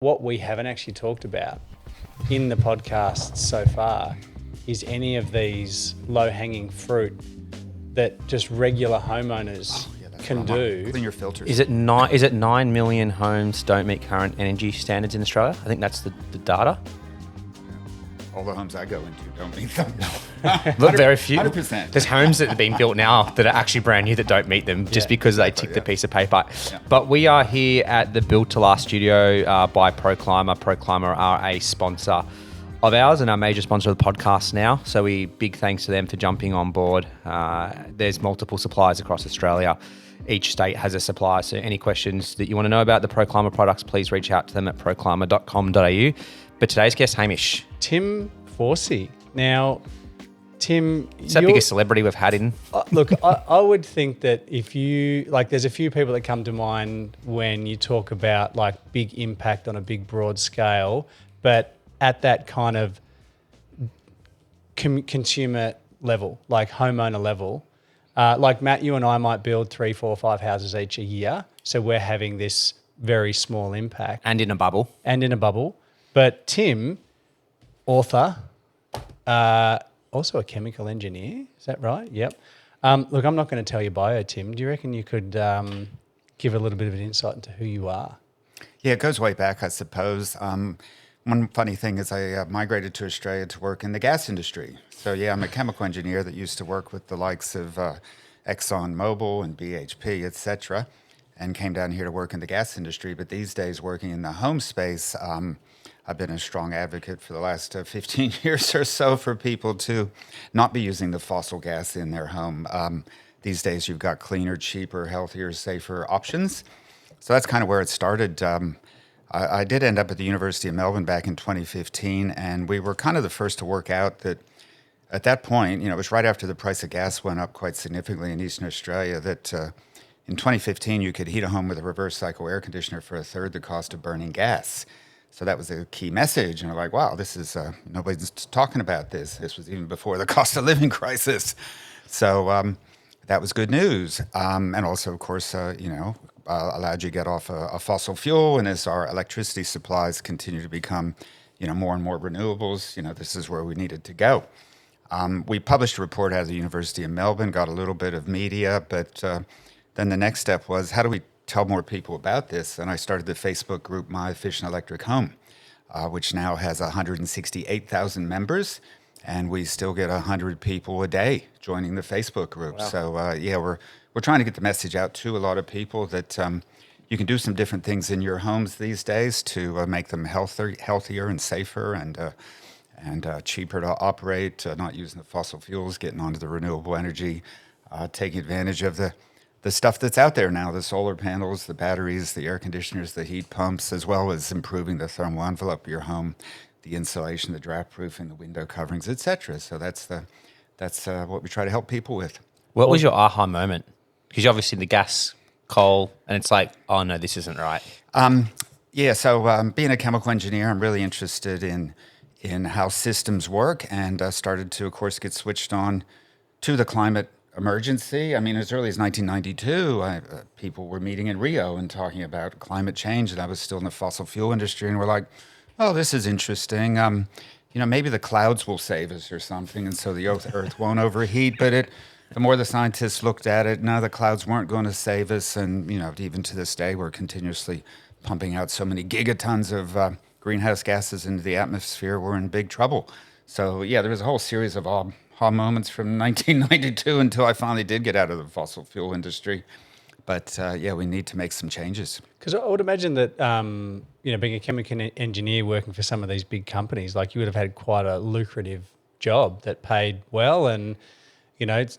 What we haven't actually talked about in the podcast so far is any of these low-hanging fruit that just regular homeowners can do. Clean your filters. Is it 9 million homes don't meet current energy standards in Australia? I think that's the data. All the homes I go into don't meet them. Look, very few. 100%. There's homes that have been built now that are actually brand new that don't meet them just because they ticked the piece of paper. Yeah. But we are here at the Build to Last studio by ProClimber. ProClimber are a sponsor of ours and our major sponsor of the podcast now. So big thanks to them for jumping on board. There's multiple suppliers across Australia. Each state has a supplier. So any questions that you want to know about the ProClimber products, please reach out to them at proclimber.com.au. But today's guest, Hamish. Tim Forcey. Now, Tim... He's the biggest celebrity we've had in. Look, I would think that if you... there's a few people that come to mind when you talk about, big impact on a big, broad scale, but at that kind of consumer level, homeowner level. Matt, you and I might build 3, 4, 5 houses each a year. So we're having this very small impact. And in a bubble. But Tim, author, also a chemical engineer, is that right? Yep. Look, I'm not going to tell your bio, Tim. Do you reckon you could give a little bit of an insight into who you are? Yeah, it goes way back, I suppose. One funny thing is I migrated to Australia to work in the gas industry. So, I'm a chemical engineer that used to work with the likes of Exxon Mobil and BHP, et cetera, and came down here to work in the gas industry. But these days, working in the home space, I've been a strong advocate for the last 15 years or so for people to not be using the fossil gas in their home. These days, you've got cleaner, cheaper, healthier, safer options. So that's kind of where it started. I did end up at the University of Melbourne back in 2015, and we were kind of the first to work out that at that point, it was right after the price of gas went up quite significantly in Eastern Australia, that in 2015, you could heat a home with a reverse cycle air conditioner for a third the cost of burning gas. So that was a key message. And we're like, wow, this is, nobody's talking about this. This was even before the cost of living crisis. So that was good news. And also, of course, allowed you to get off a fossil fuel. And as our electricity supplies continue to become, more and more renewables, this is where we needed to go. We published a report out of the University of Melbourne, got a little bit of media, but then the next step was, how do we tell more people about this? And I started the Facebook group, My Efficient Electric Home, which now has 168,000 members. And we still get 100 people a day joining the Facebook group. Wow. So, we're trying to get the message out to a lot of people that you can do some different things in your homes these days to make them healthier and safer and cheaper to operate, not using the fossil fuels, getting onto the renewable energy, taking advantage of the stuff that's out there now, the solar panels, the batteries, the air conditioners, the heat pumps, as well as improving the thermal envelope of your home, the insulation, the draft proofing, the window coverings, etc. So that's what we try to help people with. What was your aha moment? Because you're obviously in the gas, coal, and it's like, oh no, this isn't right. So being a chemical engineer, I'm really interested in how systems work, and started to, of course, get switched on to the climate emergency. I mean, as early as 1992, people were meeting in Rio and talking about climate change, and I was still in the fossil fuel industry, and we're like, oh, this is interesting. Maybe the clouds will save us or something, and so the Earth won't overheat. But the more the scientists looked at it, no, the clouds weren't going to save us, and even to this day, we're continuously pumping out so many gigatons of greenhouse gases into the atmosphere. We're in big trouble. So there was a whole series of aha moments from 1992 until I finally did get out of the fossil fuel industry. But we need to make some changes. Because I would imagine that, being a chemical engineer working for some of these big companies, you would have had quite a lucrative job that paid well, and it's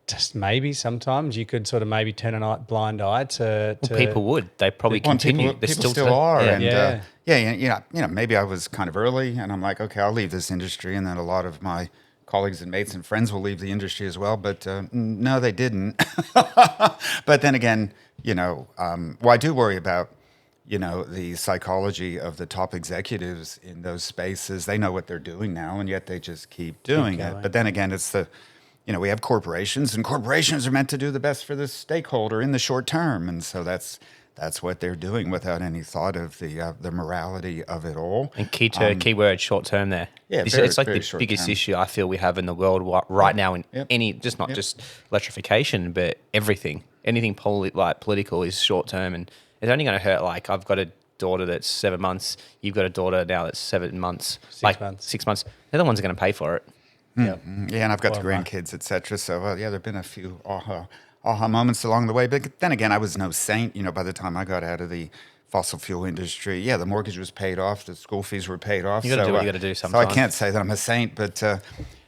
just maybe sometimes you could sort of maybe turn a blind eye to people would. They probably continue. People still are. And maybe I was kind of early, and I'm like, okay, I'll leave this industry, and then a lot of my colleagues and mates and friends will leave the industry as well, but no, they didn't. But then again, I do worry about, the psychology of the top executives in those spaces. They know what they're doing now, and yet they just keep doing it. But then again, it's we have corporations, and corporations are meant to do the best for the stakeholder in the short term, and so that's that's what they're doing without any thought of the morality of it all. And keyword short term there. Yeah, It's like very the short biggest term. issue I feel we have in the world right now in Yep. any, just not just electrification, but everything. Anything political is short term, and it's only going to hurt. Like, I've got a daughter that's 7 months. You've got a daughter now that's 7 months. 6 months. They're the ones that are going to pay for it. Yep. Yeah, and I've got the grandkids, etc. So there have been a few aha moments along the way. But then again, I was no saint. By the time I got out of the fossil fuel industry, the mortgage was paid off, the school fees were paid off. You got to do what you got to do So sometimes. I can't say that I'm a saint, but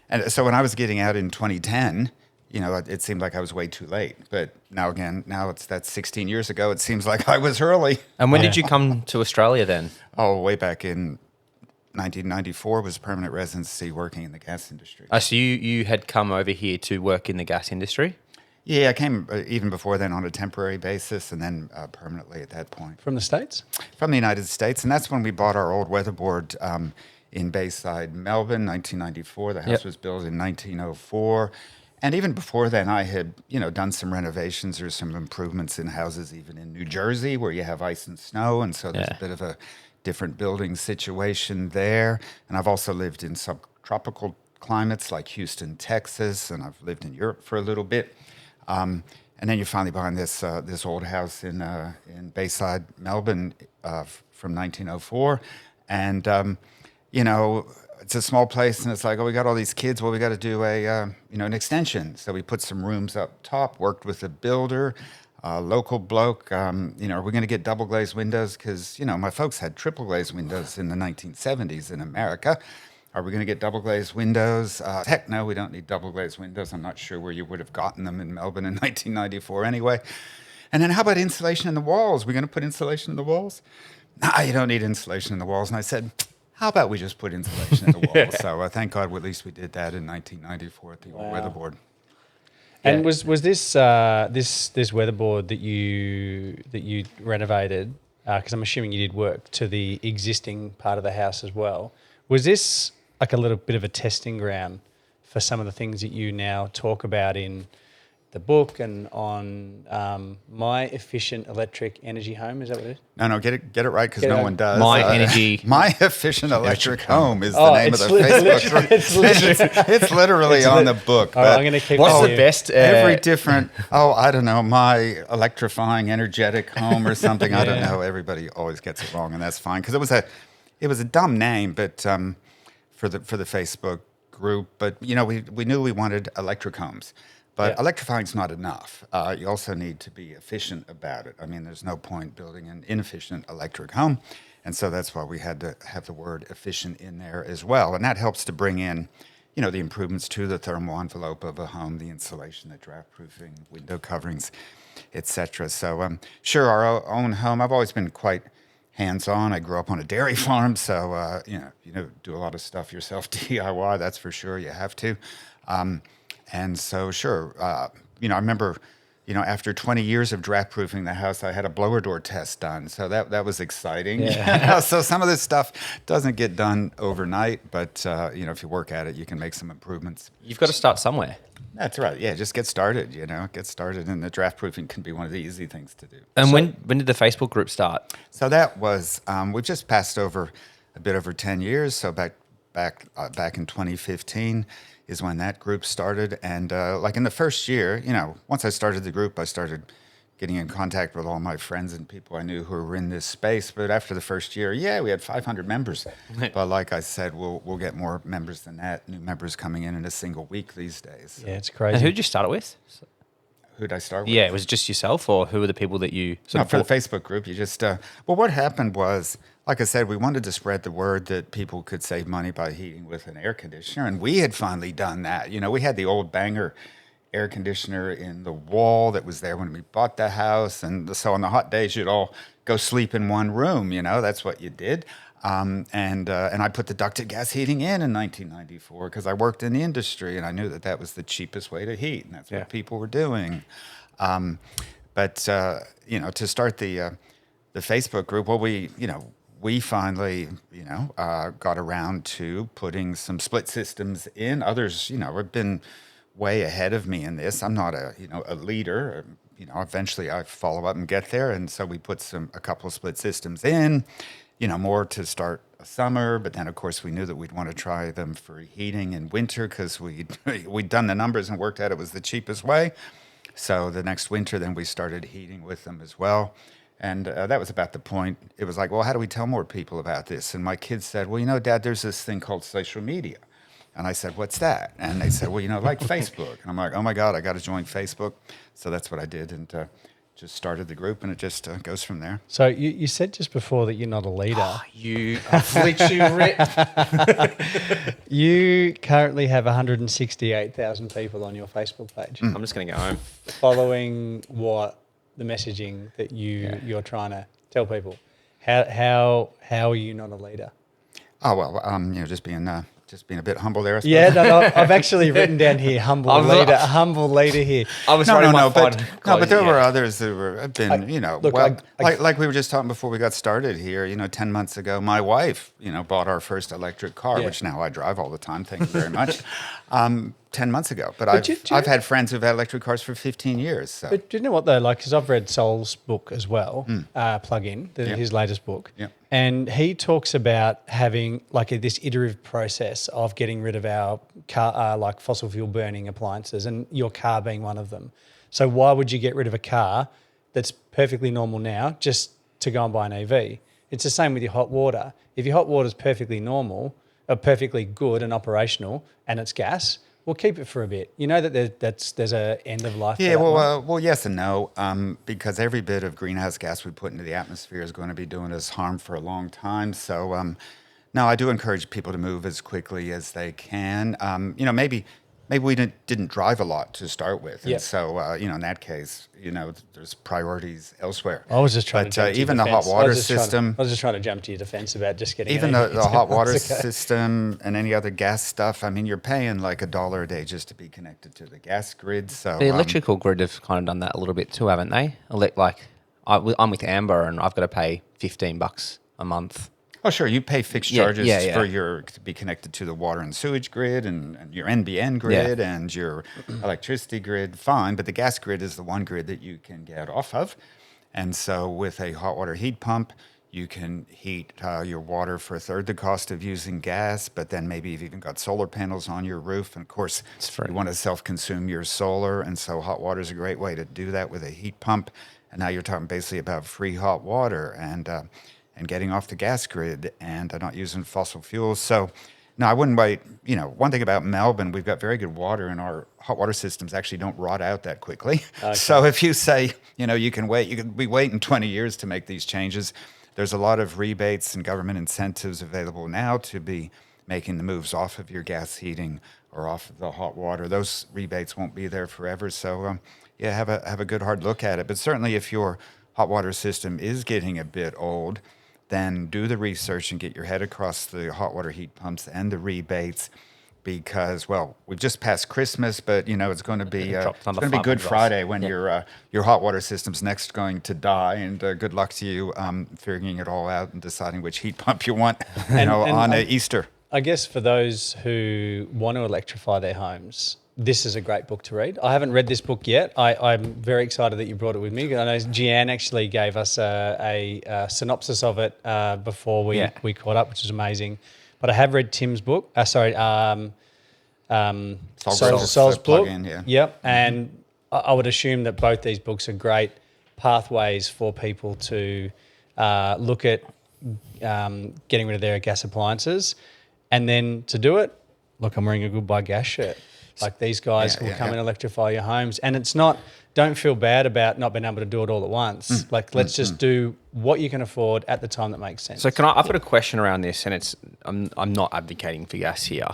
and so when I was getting out in 2010, it seemed like I was way too late. But now that's 16 years ago. It seems like I was early. And when did you come to Australia then? Oh, way back in 1994 was permanent residency working in the gas industry. So you had come over here to work in the gas industry? Yeah, I came even before then on a temporary basis and then permanently at that point. From the States? From the United States. And that's when we bought our old weatherboard in Bayside, Melbourne, 1994. The house was built in 1904. And even before then, I had, done some renovations or some improvements in houses, even in New Jersey, where you have ice and snow. And so there's a bit of a different building situation there. And I've also lived in subtropical climates like Houston, Texas, and I've lived in Europe for a little bit. And then you're finally buying this old house in Bayside, Melbourne, from 1904, and it's a small place, and it's like, we got all these kids. Well, we got to do an extension. So we put some rooms up top. Worked with a builder, local bloke. Are we going to get double glazed windows? Because my folks had triple glazed windows in the 1970s in America. Are we going to get double glazed windows? Heck no, we don't need double glazed windows. I'm not sure where you would have gotten them in Melbourne in 1994 anyway. And then how about insulation in the walls? We're going to put insulation in the walls? Nah, you don't need insulation in the walls. And I said, how about we just put insulation in the walls? So thank God at least we did that in 1994 at the old weatherboard. And was this this weatherboard that you renovated? Because I'm assuming you did work to the existing part of the house as well. Was this like a little bit of a testing ground for some of the things that you now talk about in the book and on My Efficient Electric Energy Home? Is that what it is? No, get it right because no one does. My Efficient Efficient Home is the name of the Facebook group. It's literally on the book. All right, I'm going to keep. What's the best? Every different. I don't know. My Electrifying Energetic Home or something. I don't know. Everybody always gets it wrong, and that's fine because it was a dumb name, but for the Facebook group. But we knew we wanted electric homes. But electrifying's not enough. You also need to be efficient about it. I mean, there's no point building an inefficient electric home. And so that's why we had to have the word efficient in there as well. And that helps to bring in, the improvements to the thermal envelope of a home, the insulation, the draft proofing, window coverings, et cetera. So sure, our own home, I've always been quite hands-on. I grew up on a dairy farm, so, do a lot of stuff yourself, DIY, that's for sure. You have to. And so, sure, I remember, after 20 years of draft proofing the house, I had a blower door test done. So that was exciting. Yeah. So some of this stuff doesn't get done overnight, but, if you work at it, you can make some improvements. You've got to start somewhere. That's right. Yeah, just get started, and the draft proofing can be one of the easy things to do. And when did the Facebook group start? So that was, we've just passed over a bit over 10 years. So back in 2015 is when that group started. And like in the first year, once I started the group, I started getting in contact with all my friends and people I knew who were in this space. But after the first year, we had 500 members. But like I said, we'll get more members than that, new members coming in a single week these days. Yeah, it's crazy. And who did you start it with? Who'd I start with? Yeah, was it just yourself, or who were the people that you for the Facebook group, you just what happened was, like I said, we wanted to spread the word that people could save money by heating with an air conditioner, and we had finally done that. We had the old Banger air conditioner in the wall that was there when we bought the house, and so on the hot days you'd all go sleep in one room. That's what you did. And I put the ducted gas heating in 1994 because I worked in the industry and I knew that was the cheapest way to heat, and that's what people were doing. But to start the Facebook group, well, we finally got around to putting some split systems in. Others have been way ahead of me in this. I'm not a leader. eventually I follow up and get there. And so we put a couple of split systems in, more to start a summer. But then, of course, we knew that we'd want to try them for heating in winter because we'd done the numbers and worked out it was the cheapest way. So the next winter, then we started heating with them as well. And that was about the point. It was like, well, how do we tell more people about this? And my kids said, well, Dad, there's this thing called social media. And I said, what's that? And they said, well, like Facebook. And I'm like, oh, my God, I got to join Facebook. So that's what I did and just started the group, and it just goes from there. So you said just before that you're not a leader. You Rip. You currently have 168,000 people on your Facebook page. I'm just going to go home. Following what the messaging that you're trying to tell people. How are you not a leader? Oh, well, just being a bit humble there, I suppose. Yeah, no, I've actually written down here, humble leader here. I was but there were others that have been, look, like we were just talking before we got started here, 10 months ago, my wife, bought our first electric car, which now I drive all the time, thank you very much, 10 months ago. But I've had friends who've had electric cars for 15 years. So. But do you know what, though? Because I've read Sol's book as well, Plug-in, his latest book. Yep. And he talks about having this iterative process of getting rid of our car, fossil fuel burning appliances, and your car being one of them. So why would you get rid of a car that's perfectly normal now just to go and buy an EV? It's the same with your hot water. If your hot water is perfectly normal, or perfectly good and operational, and it's gas, we'll keep it for a bit. You know that there's an end of life. Yeah, well, yes and no, because every bit of greenhouse gas we put into the atmosphere is going to be doing us harm for a long time. So, no, I do encourage people to move as quickly as they can. Maybe we didn't drive a lot to start with, and so in that case, there's priorities elsewhere. I was just trying to jump to even your the defense. hot water system. I was just trying to jump to your defense about just getting even the hot water system and any other gas stuff. I mean, you're paying like $1 a day just to be connected to the gas grid. So the electrical grid have kind of done that a little bit too, haven't they? I'm with Amber, and I've got to pay $15 a month. Oh, sure. You pay fixed charges to be connected to the water and sewage grid and your NBN grid and your electricity grid. Fine. But the gas grid is the one grid that you can get off of. And so with a hot water heat pump, you can heat your water for a third the cost of using gas, but then maybe you've even got solar panels on your roof. And of course, you want to self-consume your solar. And so hot water is a great way to do that with a heat pump. And now you're talking basically about free hot water and getting off the gas grid and not using fossil fuels. So, no, I wouldn't wait. One thing about Melbourne, we've got very good water, and our hot water systems actually don't rot out that quickly. Okay. So if you say, you can wait, you could be waiting 20 years to make these changes. There's a lot of rebates and government incentives available now to be making the moves off of your gas heating or off of the hot water. Those rebates won't be there forever. So, have a good hard look at it. But certainly if your hot water system is getting a bit old, then do the research and get your head across the hot water heat pumps and the rebates, because, well, we've just passed Christmas, but it's going to be Good Friday when your hot water system's next going to die, and good luck to you figuring it all out and deciding which heat pump you want on Easter. I guess for those who want to electrify their homes, this is a great book to read. I haven't read this book yet. I'm very excited that you brought it with me. I know Jeanne actually gave us a synopsis of it before we caught up, which is amazing. But I have read Tim's book. Sol's book. Plug-in, yeah. Yep. Mm-hmm. And I would assume that both these books are great pathways for people to look at getting rid of their gas appliances. And then to do it, look, I'm wearing a Goodbye Gas shirt. Like these guys will come and electrify your homes. And it's not, don't feel bad about not being able to do it all at once. Let's just do what you can afford at the time that makes sense. So I've got a question around this, and I'm not advocating for gas here.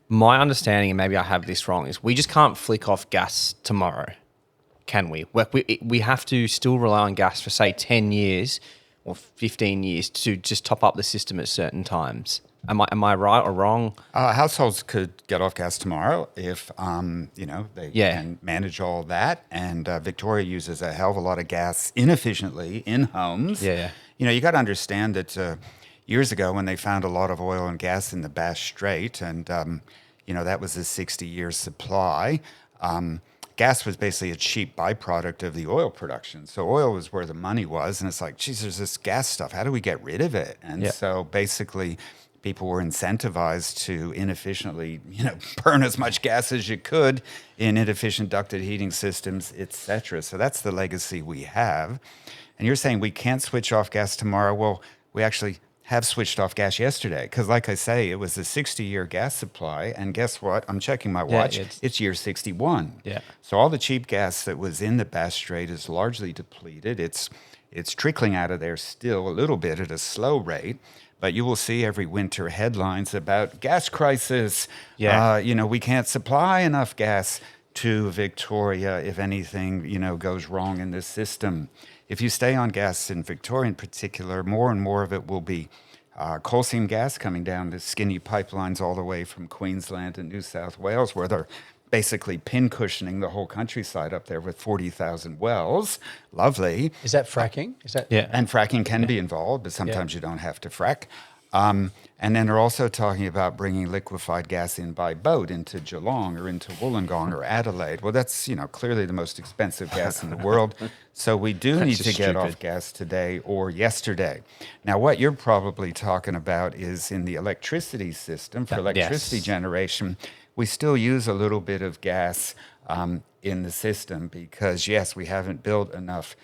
My understanding, and maybe I have this wrong, is we just can't flick off gas tomorrow, can we? We have to still rely on gas for, say, 10 years or 15 years to just top up the system at certain times. Am I right or wrong? Households could get off gas tomorrow if they can manage all that. And Victoria uses a hell of a lot of gas inefficiently in homes. Yeah. You got to understand that years ago when they found a lot of oil and gas in the Bass Strait, and that was a 60-year supply. gas was basically a cheap byproduct of the oil production. So oil was where the money was. And it's like, geez, there's this gas stuff. How do we get rid of it? And so basically people were incentivized to inefficiently, burn as much gas as you could in inefficient ducted heating systems, et cetera. So that's the legacy we have. And you're saying we can't switch off gas tomorrow. Well, we actually have switched off gas yesterday because, like I say, it was a 60-year gas supply. And guess what? I'm checking my watch. It's year 61. Yeah. So all the cheap gas that was in the Bass Strait is largely depleted. It's trickling out of there still a little bit at a slow rate. But you will see every winter headlines about gas crisis. Yeah. We can't supply enough gas to Victoria if anything, goes wrong in this system. If you stay on gas in Victoria in particular, more and more of it will be coal seam gas coming down the skinny pipelines all the way from Queensland and New South Wales, where they're basically pin cushioning the whole countryside up there with 40,000 wells. Lovely. Is that fracking? And fracking can be involved, but sometimes you don't have to frack. And then they're also talking about bringing liquefied gas in by boat into Geelong or into Wollongong or Adelaide. Well, that's, clearly the most expensive gas in the world. So we do need to get off gas today or yesterday. Now, what you're probably talking about is in the electricity system, for electricity generation, we still use a little bit of gas in the system because, yes, we haven't built enough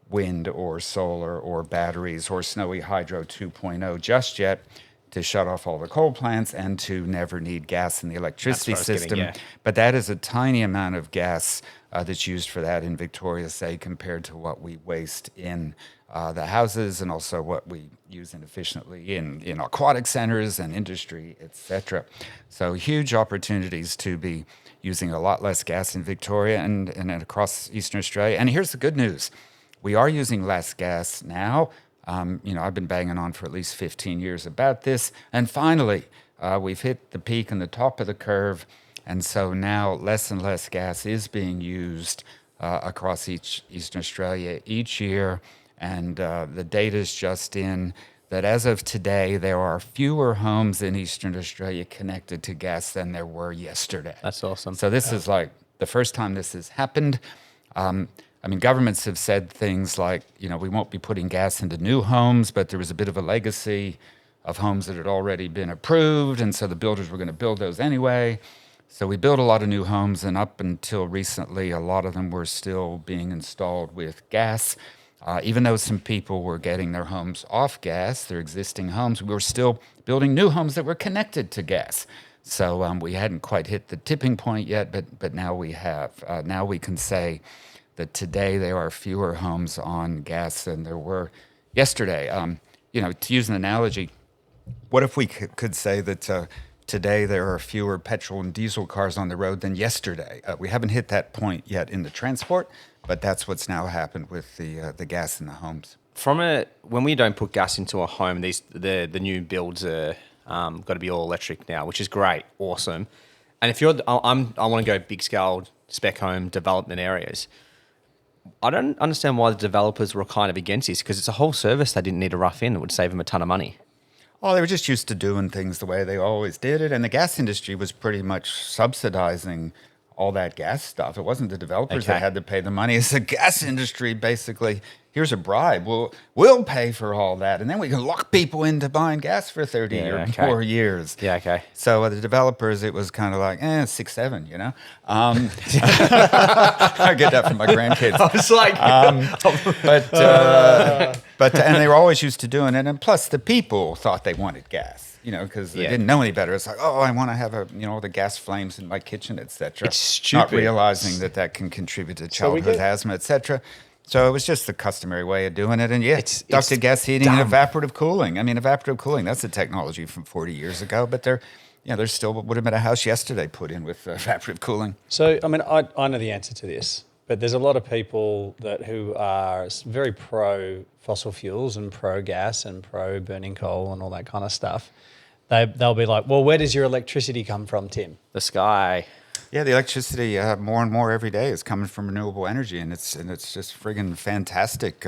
wind or solar or batteries or snowy hydro 2.0 just yet to shut off all the coal plants and to never need gas in the electricity system. But that is a tiny amount of gas that's used for that in Victoria, say, compared to what we waste in the houses and also what we use inefficiently in aquatic centers and industry, et cetera. So huge opportunities to be using a lot less gas in Victoria and across Eastern Australia. And here's the good news. We are using less gas now. I've been banging on for at least 15 years about this. And finally, we've hit the peak and the top of the curve. And so now less and less gas is being used across Eastern Australia each year. And the data is just in that as of today, there are fewer homes in Eastern Australia connected to gas than there were yesterday. That's awesome. So this is like the first time this has happened. Governments have said things like, we won't be putting gas into new homes, but there was a bit of a legacy of homes that had already been approved, and so the builders were going to build those anyway. So we built a lot of new homes, and up until recently, a lot of them were still being installed with gas. Even though some people were getting their homes off gas, their existing homes, we were still building new homes that were connected to gas. So we hadn't quite hit the tipping point yet, but now we have. Now we can say that today there are fewer homes on gas than there were yesterday. To use an analogy, what if we could say that today there are fewer petrol and diesel cars on the road than yesterday? We haven't hit that point yet in the transport, but that's what's now happened with the gas in the homes. When we don't put gas into a home, the new builds are got to be all electric now, which is great, awesome. And if I want to go big scale spec home development areas, I don't understand why the developers were kind of against this, because it's a whole service they didn't need to rough in. It would save them a ton of money. Oh, they were just used to doing things the way they always did it. And the gas industry was pretty much subsidizing all that gas stuff. It wasn't the developers that had to pay the money. It's the gas industry, basically. Here's a bribe. We'll pay for all that. And then we can lock people into buying gas for 30 or more years. Yeah, okay. So the developers, it was kind of like, 6, 7, I get that from my grandkids. I was like... and they were always used to doing it. And plus, the people thought they wanted gas, because they didn't know any better. It's like, I want to have the gas flames in my kitchen, et cetera. It's stupid. Not realizing that can contribute to childhood asthma, et cetera. So it was just the customary way of doing it. And it's ducted gas heating and evaporative cooling. Evaporative cooling, that's a technology from 40 years ago, but there still would have been a house yesterday put in with evaporative cooling. So, I know the answer to this, but there's a lot of people who are very pro fossil fuels and pro gas and pro burning coal and all that kind of stuff. They'll be like, well, where does your electricity come from, Tim? The sky. Yeah, the electricity more and more every day is coming from renewable energy, and it's just friggin' fantastic.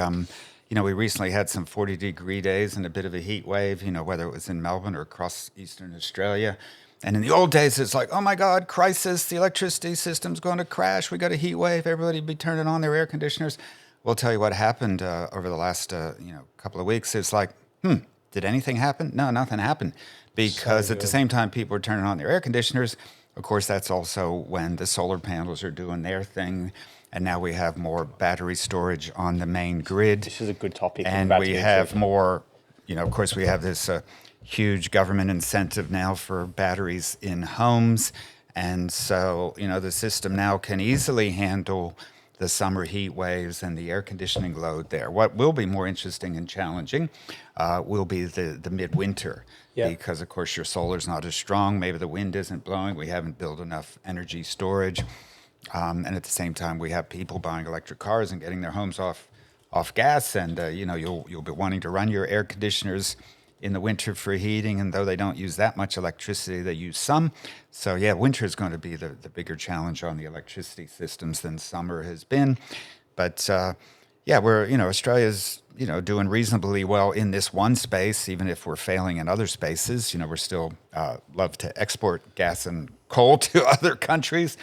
We recently had some 40-degree days and a bit of a heat wave, whether it was in Melbourne or across Eastern Australia. And in the old days, it's like, oh my God, crisis, the electricity system's going to crash. We got a heat wave. Everybody be turning on their air conditioners. We'll tell you what happened over the last couple of weeks. It's like, did anything happen? No, nothing happened. Because at the same time people are turning on their air conditioners, of course, that's also when the solar panels are doing their thing. And now we have more battery storage on the main grid. This is a good topic. And we have more, of course, we have this huge government incentive now for batteries in homes. And so, the system now can easily handle the summer heat waves and the air conditioning load there. What will be more interesting and challenging will be the midwinter. Yeah. Because, of course, your solar's not as strong. Maybe the wind isn't blowing. We haven't built enough energy storage. And at the same time, we have people buying electric cars and getting their homes off gas. And, you'll be wanting to run your air conditioners in the winter for heating. And though they don't use that much electricity, they use some. So, yeah, winter is going to be the bigger challenge on the electricity systems than summer has been. But, Australia's, doing reasonably well in this one space, even if we're failing in other spaces. We're still love to export gas and coal to other countries.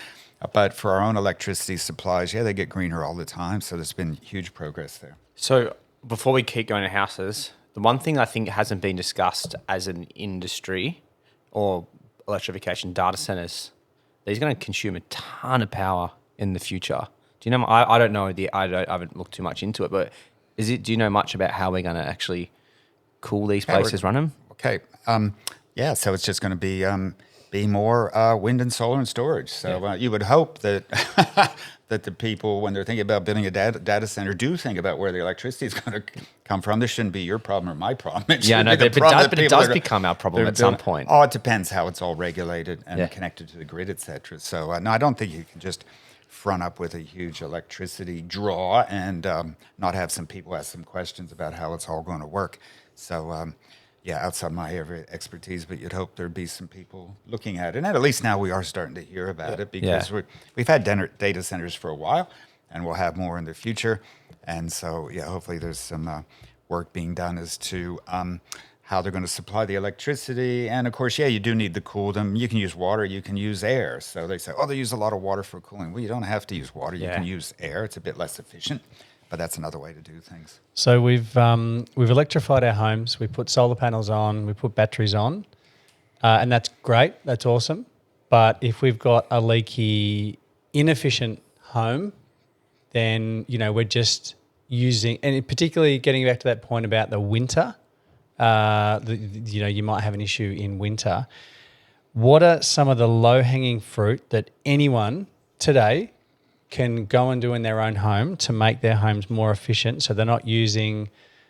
But for our own electricity supplies, they get greener all the time. So there's been huge progress there. So before we keep going to houses, the one thing I think hasn't been discussed as an industry or electrification, data centers, these are going to consume a ton of power in the future. Do you know? I don't know. I haven't looked too much into it, but do you know much about how we're going to actually cool these places, run them? Okay. So it's just going to be more wind and solar and storage. So you would hope that that the people, when they're thinking about building a data center, do think about where the electricity is going to come from. This shouldn't be your problem or my problem. But it does become our problem at some point. Oh, it depends how it's all regulated and connected to the grid, et cetera. So no, I don't think you can just front up with a huge electricity draw and not have some people ask some questions about how it's all going to work. So outside my area of expertise, but you'd hope there'd be some people looking at it. And at least now we are starting to hear about it because we've had data centers for a while and we'll have more in the future. And so, hopefully there's some work being done as to how they're going to supply the electricity. And of course, you do need to cool them. You can use water, you can use air. So they say, they use a lot of water for cooling. Well, you don't have to use water. You can use air. It's a bit less efficient. But that's another way to do things. So we've electrified our homes. We put solar panels on. We put batteries on, and that's great. That's awesome. But if we've got a leaky, inefficient home, then we're just using, and particularly getting back to that point about the winter. You might have an issue in winter. What are some of the low-hanging fruit that anyone today can go and do in their own home to make their homes more efficient so they're not using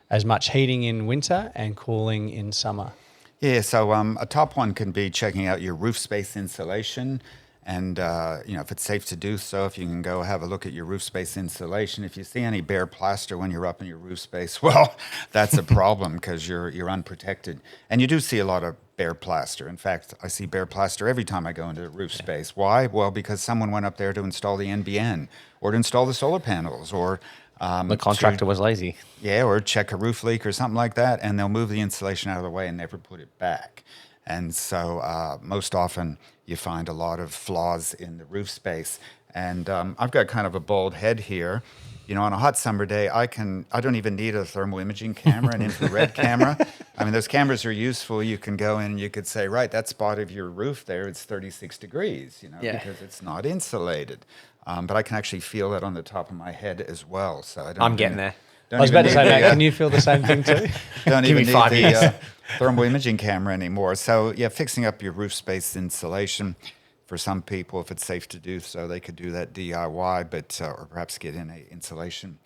as much heating in winter and cooling in summer? Yeah, so a top one can be checking out your roof space insulation. And, if it's safe to do so, if you can go have a look at your roof space insulation. If you see any bare plaster when you're up in your roof space, well, that's a problem because you're unprotected. And you do see a lot of bare plaster. In fact, I see bare plaster every time I go into the roof space. Why? Well, because someone went up there to install the NBN or to install the solar panels or the contractor was lazy. Yeah, or check a roof leak or something like that, and they'll move the insulation out of the way and never put it back. And so most often you find a lot of flaws in the roof space. And I've got kind of a bald head here. On a hot summer day, I don't even need a thermal imaging camera, an infrared camera. I mean, those cameras are useful. You can go in and you could say, right, that spot of your roof there, it's 36 degrees, because it's not insulated. But I can actually feel that on the top of my head as well. So I'm getting there. I was about to say that. Can you feel the same thing too? Don't Give even me 5 need years. the thermal imaging camera anymore. So fixing up your roof space insulation. For some people, if it's safe to do so, they could do that DIY, but or perhaps get in a insulation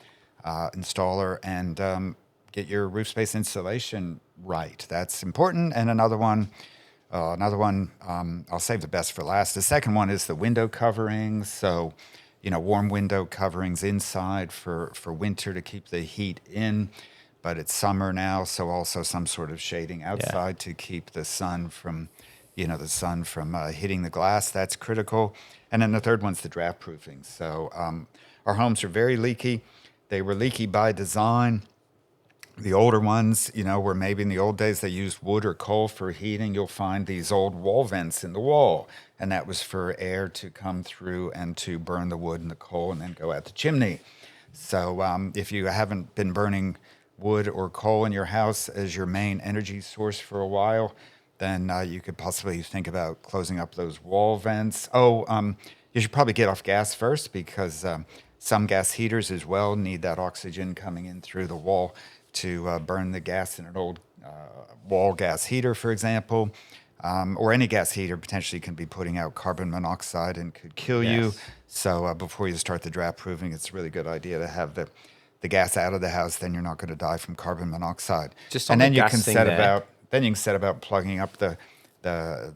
installer and get your roof space insulation right. That's important. And another one, I'll save the best for last. The second one is the window coverings. So, warm window coverings inside for winter to keep the heat in. But it's summer now, so also some sort of shading outside to keep the sun from hitting the glass. That's critical. And then the third one's the draft proofing. So our homes are very leaky. They were leaky by design. The older ones, where maybe in the old days they used wood or coal for heating, you'll find these old wall vents in the wall. And that was for air to come through and to burn the wood and the coal and then go out the chimney. So if you haven't been burning wood or coal in your house as your main energy source for a while, then you could possibly think about closing up those wall vents. You should probably get off gas first, because some gas heaters as well need that oxygen coming in through the wall to burn the gas in an old wall gas heater, for example. Or any gas heater potentially can be putting out carbon monoxide and could kill you. So before you start the draft proofing, it's a really good idea to have the gas out of the house. Then you're not going to die from carbon monoxide. And then you can set about plugging up the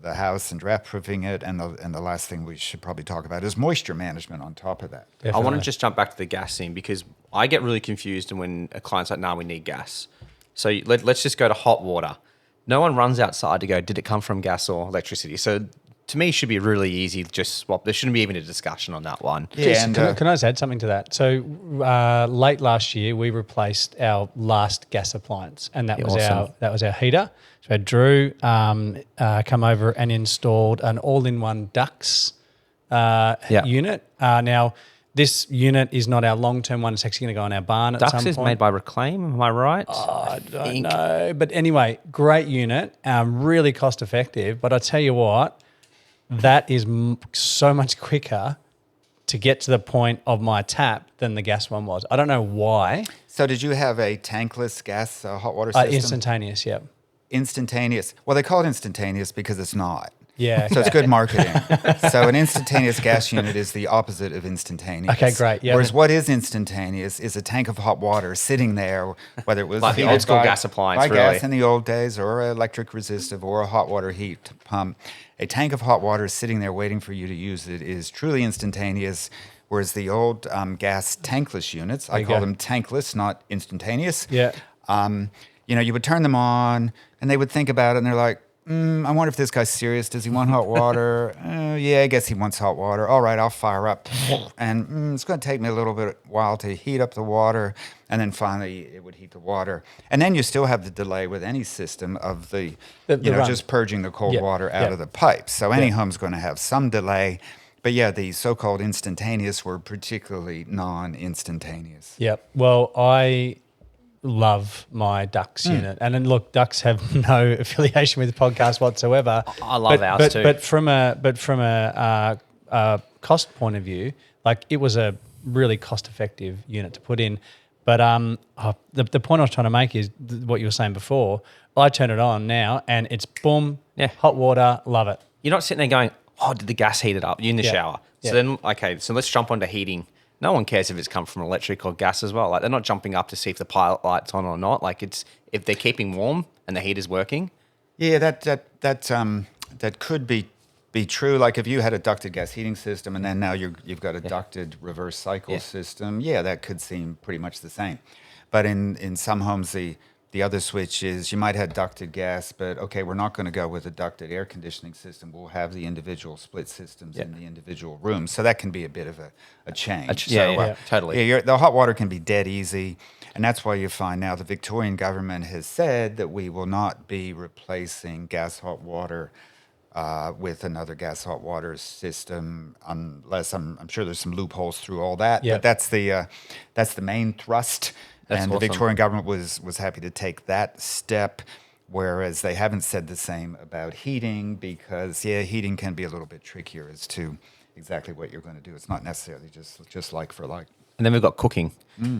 house and draft proofing it. And the last thing we should probably talk about is moisture management on top of that. Definitely. I want to just jump back to the gas thing, because I get really confused when a client's like, "No, we need gas." So let's just go to hot water. No one runs outside to go, did it come from gas or electricity? So to me, it should be really easy. Just swap. There shouldn't be even a discussion on that one. Yeah, and can I just add something to that? So late last year, we replaced our last gas appliance, and that was our heater. So we had Drew come over and installed an all-in-one Dux unit. Now, this unit is not our long-term one. It's actually going to go on our barn at some point. Dux is made by Reclaim, am I right? I don't know. But anyway, great unit, really cost-effective. But I tell you what, that is so much quicker to get to the point of my tap than the gas one was. I don't know why. So did you have a tankless gas hot water system? Instantaneous, yeah. Instantaneous. Well, they call it instantaneous because it's not. Yeah. So it's good marketing. So an instantaneous gas unit is the opposite of instantaneous. Okay, great. Yeah. Whereas what is instantaneous is a tank of hot water sitting there, whether it was like the old school gas appliance, by gas in the old days, or electric resistive, or a hot water heat pump. A tank of hot water sitting there waiting for you to use it is truly instantaneous. Whereas the old gas tankless units, I call them tankless, not instantaneous. Yeah. You would turn them on, and they would think about it, and they're like, I wonder if this guy's serious. Does he want hot water? Yeah, I guess he wants hot water. All right, I'll fire up. And it's going to take me a little bit while to heat up the water. And then finally, it would heat the water. And then you still have the delay with any system of the just purging the cold water out of the pipes. So any home's going to have some delay. But yeah, the so-called instantaneous were particularly non-instantaneous. Yep. Well, I love my Dux unit. And then look, Dux have no affiliation with the podcast whatsoever. I love ours too. But from a cost point of view, like, it was a really cost-effective unit to put in. But the point I was trying to make is what you were saying before. I turn it on now and it's boom, hot water, love it. You're not sitting there going, oh, did the gas heat it up? You're in the shower. So then, so let's jump onto heating. No one cares if it's come from electric or gas as well. Like, they're not jumping up to see if the pilot light's on or not. Like, it's if they're keeping warm and the heater's working. Yeah, that could be true. Like, if you had a ducted gas heating system and then now you've got a ducted reverse cycle system, that could seem pretty much the same. But in some homes, the other switch is you might have ducted gas, but okay, we're not going to go with a ducted air conditioning system. We'll have the individual split systems in the individual rooms. So that can be a bit of a change. Totally. Yeah, the hot water can be dead easy. And that's why you find now the Victorian government has said that we will not be replacing gas hot water with another gas hot water system, unless I'm sure there's some loopholes through all that. But that's the main thrust. That's awesome. The Victorian government was happy to take that step, whereas they haven't said the same about heating, because heating can be a little bit trickier as to exactly what you're going to do. It's not necessarily just like for like. And then we've got cooking.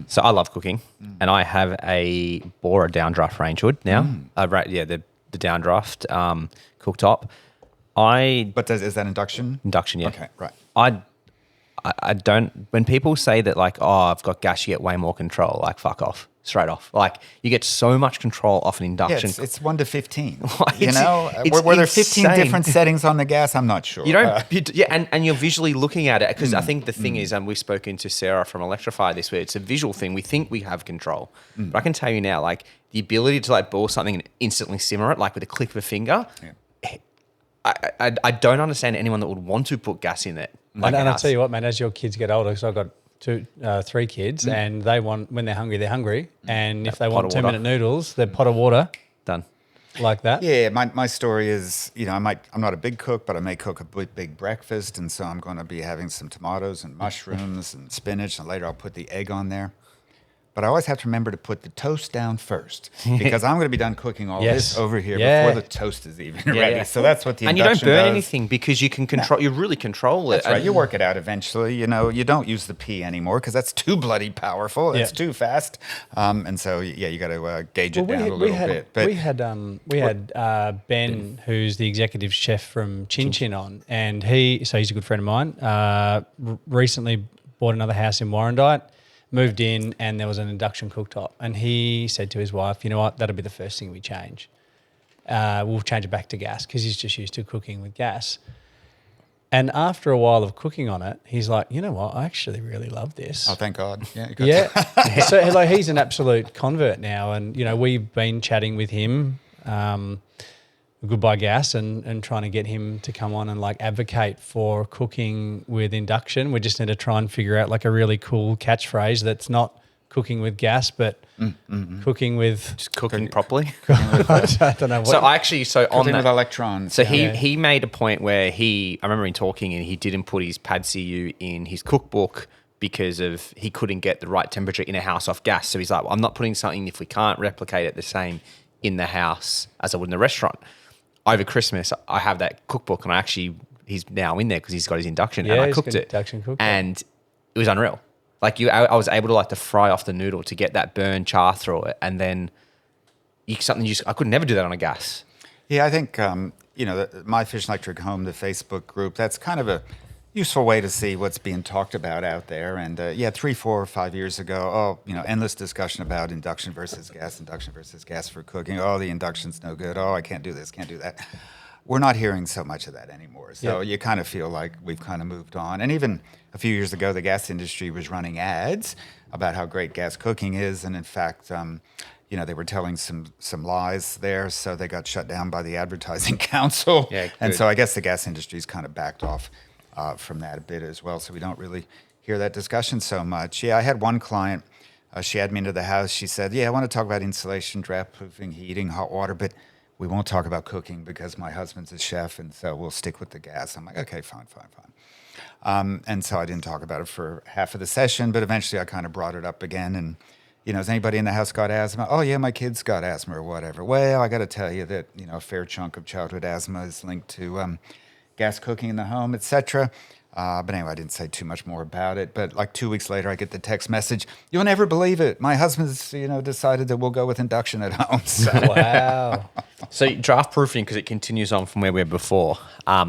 So I love cooking, and I have a Bora downdraft range hood now. The downdraft cooktop. But is that induction? Induction, yeah. Okay, right. I don't. When people say that, like, oh, I've got gas, you get way more control. Like, fuck off, straight off. Like, you get so much control off an induction. Yeah, it's 1 to 15. Were there 15 different settings on the gas? I'm not sure. You don't. And you're visually looking at it, because I think the thing is, and we've spoken to Sarah from Electrify this week. It's a visual thing. We think we have control, but I can tell you now, like, the ability to like boil something and instantly simmer it, like with a click of a finger. Yeah. I don't understand anyone that would want to put gas in it. Like, and I'll tell you what, man, as your kids get older, because I've got three kids, and they want, when they're hungry, and if they pot want of 2-minute noodles, they're pot of water Done. like that. Yeah, my story is, I'm not a big cook, but I may cook a big breakfast, and so I'm going to be having some tomatoes and mushrooms and spinach, and later I'll put the egg on there. But I always have to remember to put the toast down first, because I'm going to be done cooking all this over here before the toast is even ready. Yeah. So that's what the and you don't induction burn does. anything because you can control. You really control it. That's right. You work it out eventually. You don't use the P anymore because that's too bloody powerful. It's too fast. And so, you got to gauge it down a little bit. But we had Ben, who's the executive chef from Chin Chin on, and he's a good friend of mine. Recently bought another house in Warrandyte. Moved in, and there was an induction cooktop, and he said to his wife, "You know what? That'll be the first thing we change. We'll change it back to gas because he's just used to cooking with gas." And after a while of cooking on it, he's like, "You know what? I actually really love this." oh, thank God. Yeah. Yeah. So like, he's an absolute convert now, and we've been chatting with him. Goodbye Gas and trying to get him to come on and like advocate for cooking with induction. We just need to try and figure out like a really cool catchphrase that's not cooking with gas, but cooking with Just cooking properly. I don't know what. So on Cooking that, with electrons. so he made a point where I remember him talking, and he didn't put his pad CU in his cookbook because of he couldn't get the right temperature in a house off gas. So he's like, well, I'm not putting something if we can't replicate it the same in the house as I would in the restaurant. Over Christmas, I have that cookbook, and he's now in there because he's got his induction, and I cooked it. Induction cookbook. And it was unreal. Like I was able to fry off the noodle to get that burn char through it, and then I could never do that on a gas. Yeah, I think, My Fish and Electric Home, the Facebook group, that's kind of a useful way to see what's being talked about out there. And 3, 4, 5 years ago, endless discussion about induction versus gas for cooking. Oh, the induction's no good. Oh, I can't do this, can't do that. We're not hearing so much of that anymore. So you kind of feel like we've kind of moved on. And even a few years ago, the gas industry was running ads about how great gas cooking is. And in fact, they were telling some lies there. So they got shut down by the Advertising Council. Yeah, and so I guess the gas industry's kind of backed off from that a bit as well. So we don't really hear that discussion so much. Yeah, I had one client, she had me into the house. She said, I want to talk about insulation, draft proofing, heating, hot water, but we won't talk about cooking because my husband's a chef, and so we'll stick with the gas. I'm like, okay, fine. And so I didn't talk about it for half of the session, but eventually I kind of brought it up again. And, has anybody in the house got asthma? Oh, yeah, my kid's got asthma or whatever. Well, I got to tell you that, a fair chunk of childhood asthma is linked to gas cooking in the home, etc. But anyway, I didn't say too much more about it. But like 2 weeks later, I get the text message, "You'll never believe it. My husband's, decided that we'll go with induction at home." So, wow. So draft proofing, because it continues on from where we were before. I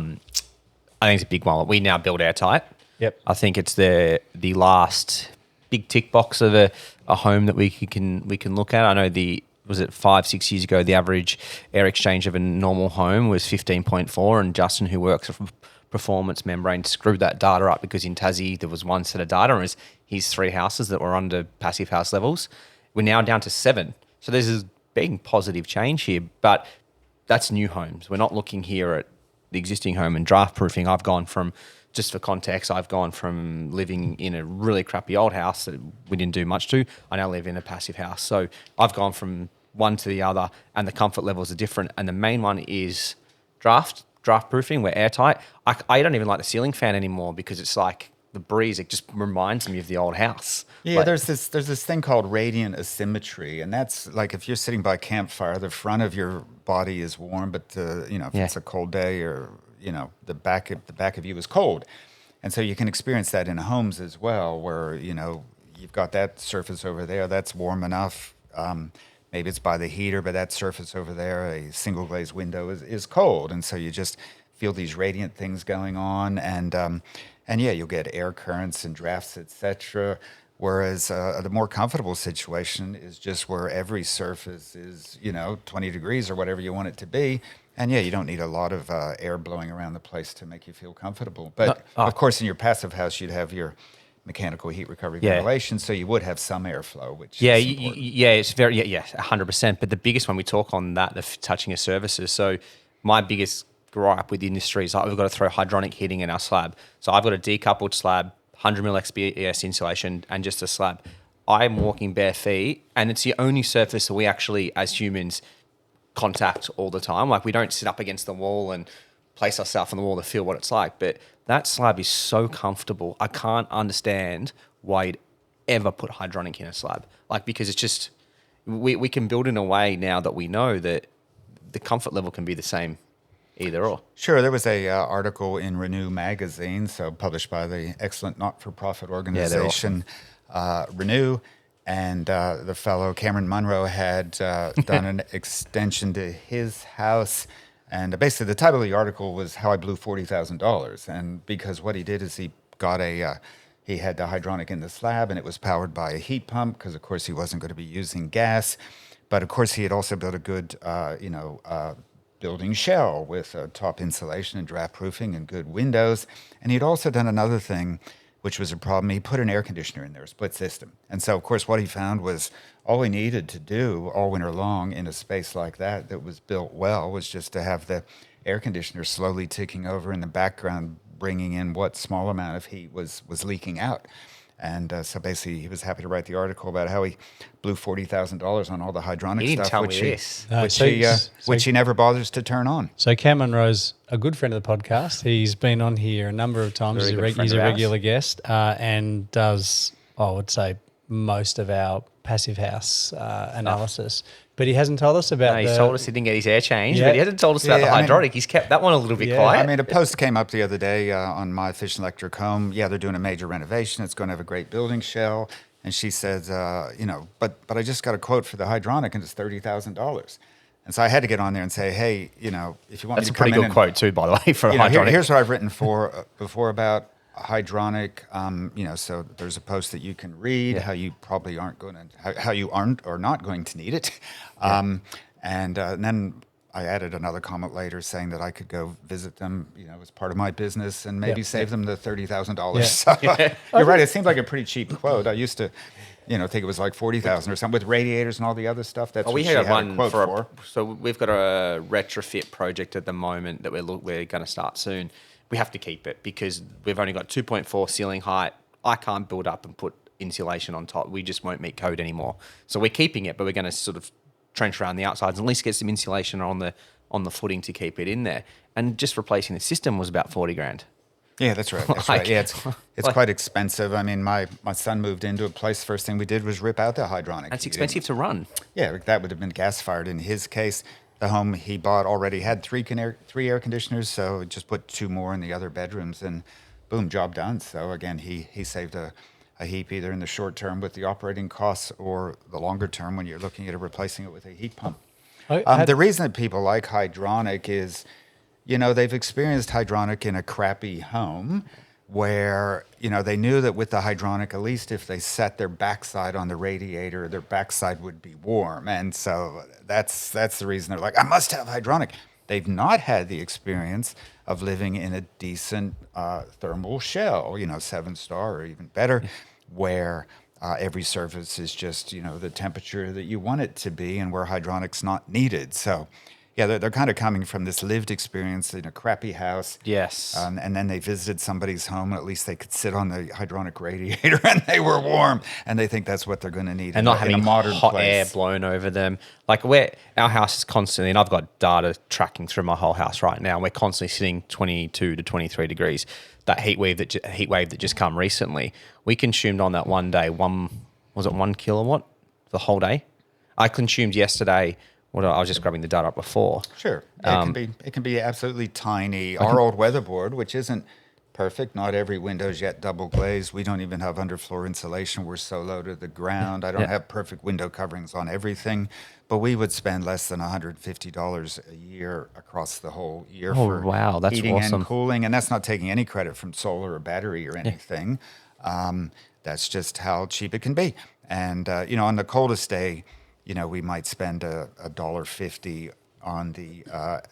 think it's a big one. We now build Airtight. Yep. I think it's the last big tick box of a home that we can look at. I know was it 5-6 years ago, the average air exchange of a normal home was 15.4, and Justin, who works for Performance Membrane, screwed that data up because in Tassie there was one set of data, and it was his 3 houses that were under passive house levels. We're now down to 7. So there's a big positive change here, but that's new homes. We're not looking here at the existing home. And draft proofing, I've gone from, just for context, I've gone from living in a really crappy old house that we didn't do much to. I now live in a passive house. So I've gone from one to the other, and the comfort levels are different. And the main one is draft proofing. We're Airtight. I don't even like the ceiling fan anymore because it's like the breeze. It just reminds me of the old house. Yeah, there's this thing called radiant asymmetry, and that's like if you're sitting by a campfire, the front of your body is warm, but if it's a cold day, or the back of you is cold, and so you can experience that in homes as well, where you've got that surface over there that's warm enough. Maybe it's by the heater, but that surface over there, a single glazed window, is cold, and so you just feel these radiant things going on, and you'll get air currents and drafts, etc. Whereas the more comfortable situation is just where every surface is 20 degrees or whatever you want it to be, and you don't need a lot of air blowing around the place to make you feel comfortable. But of course, in your passive house, you'd have your mechanical heat recovery ventilation, so you would have some airflow, which is important. It's very 100%. But the biggest one we talk on that, the touching of services. So my biggest gripe with the industry is we've got to throw hydronic heating in our slab. So I've got a decoupled slab, 100 mil XPS insulation, and just a slab. I'm walking bare feet, and it's the only surface that we actually, as humans, contact all the time. Like, we don't sit up against the wall and place ourselves on the wall to feel what it's like. But that slab is so comfortable. I can't understand why you'd ever put hydronic in a slab. Like, because it's just, we can build in a way now that we know that the comfort level can be the same either or. Sure, there was a article in Renew magazine, so published by the excellent not-for-profit organization Renew, and the fellow Cameron Munro had done an extension to his house, and basically the title of the article was "How I Blew $40,000," and because what he did is he got he had the hydronic in the slab, and it was powered by a heat pump because, of course, he wasn't going to be using gas, but of course he had also built a good, building shell with top insulation and draft proofing and good windows. And he'd also done another thing, which was a problem. He put an air conditioner in there, a split system. And so, of course, what he found was all he needed to do all winter long in a space like that was built well was just to have the air conditioner slowly ticking over in the background, bringing in what small amount of heat was leaking out. And so basically, he was happy to write the article about how he blew $40,000 on all the hydronic He didn't stuff, tell me this. which he never bothers to turn on. So Cam Munro's a good friend of the podcast. He's been on here a number of times. He's a regular guest and does, I would say, most of our passive house analysis. But he hasn't told us about He's told us he didn't get his air changed, but he hasn't told us about the hydronic. He's kept that one a little bit quiet. I mean, a post came up the other day on My Efficient Electric Home. Yeah, they're doing a major renovation. It's going to have a great building shell. And she says, but I just got a quote for the hydronic, and it's $30,000. And so I had to get on there and say, hey, if you want me to come in. That's a pretty good quote too, by the way, for a hydronic. Here's what I've written before about hydronic. So there's a post that you can read how you probably aren't or not going to need it. And then I added another comment later saying that I could go visit them, as part of my business and maybe save them the $30,000. Yeah. So you're right. It seemed like a pretty cheap quote. I used to, think it was like $40,000 or something with radiators and all the other stuff. That's what we she had had one a quote for. So we've got a retrofit project at the moment that we're going to start soon. We have to keep it because we've only got 2.4 ceiling height. I can't build up and put insulation on top. We just won't meet code anymore. So we're keeping it, but we're going to sort of trench around the outsides and at least get some insulation on the footing to keep it in there. And just replacing the system was about $40,000. Yeah, that's right. That's right. Yeah, it's quite expensive. I mean, my son moved into a place. First thing we did was rip out the hydronic. It's expensive to run. Yeah, that would have been gas fired in his case. The home he bought already had three air conditioners, so just put 2 more in the other bedrooms, and boom, job done. So again, he saved a heap either in the short term with the operating costs or the longer term when you're looking at replacing it with a heat pump. The reason that people like hydronic is, they've experienced hydronic in a crappy home where, they knew that with the hydronic, at least if they set their backside on the radiator, their backside would be warm. And so that's the reason they're like, I must have hydronic. They've not had the experience of living in a decent thermal shell, 7-star or even better, where every surface is just, the temperature that you want it to be and where hydronic's not needed. So yeah, they're kind of coming from this lived experience in a crappy house. Yes. And then they visited somebody's home, and at least they could sit on the hydronic radiator and they were warm, and they think that's what they're going to need and not having a modern hot place. Air blown over them. Like our house is constantly, and I've got data tracking through my whole house right now. We're constantly sitting 22 to 23 degrees. That heat wave that just come recently, we consumed on that one day, 1 kilowatt the whole day? I consumed yesterday. I was just grabbing the data up before. Sure. It can be absolutely tiny. Our old weatherboard, which isn't perfect, not every window's yet double glazed. We don't even have underfloor insulation. We're so low to the ground. I don't have perfect window coverings on everything, but we would spend less than $150 a year across the whole year for that's heating awesome. and cooling. And that's not taking any credit from solar or battery or anything. That's just how cheap it can be. And, on the coldest day, we might spend $1.50 on the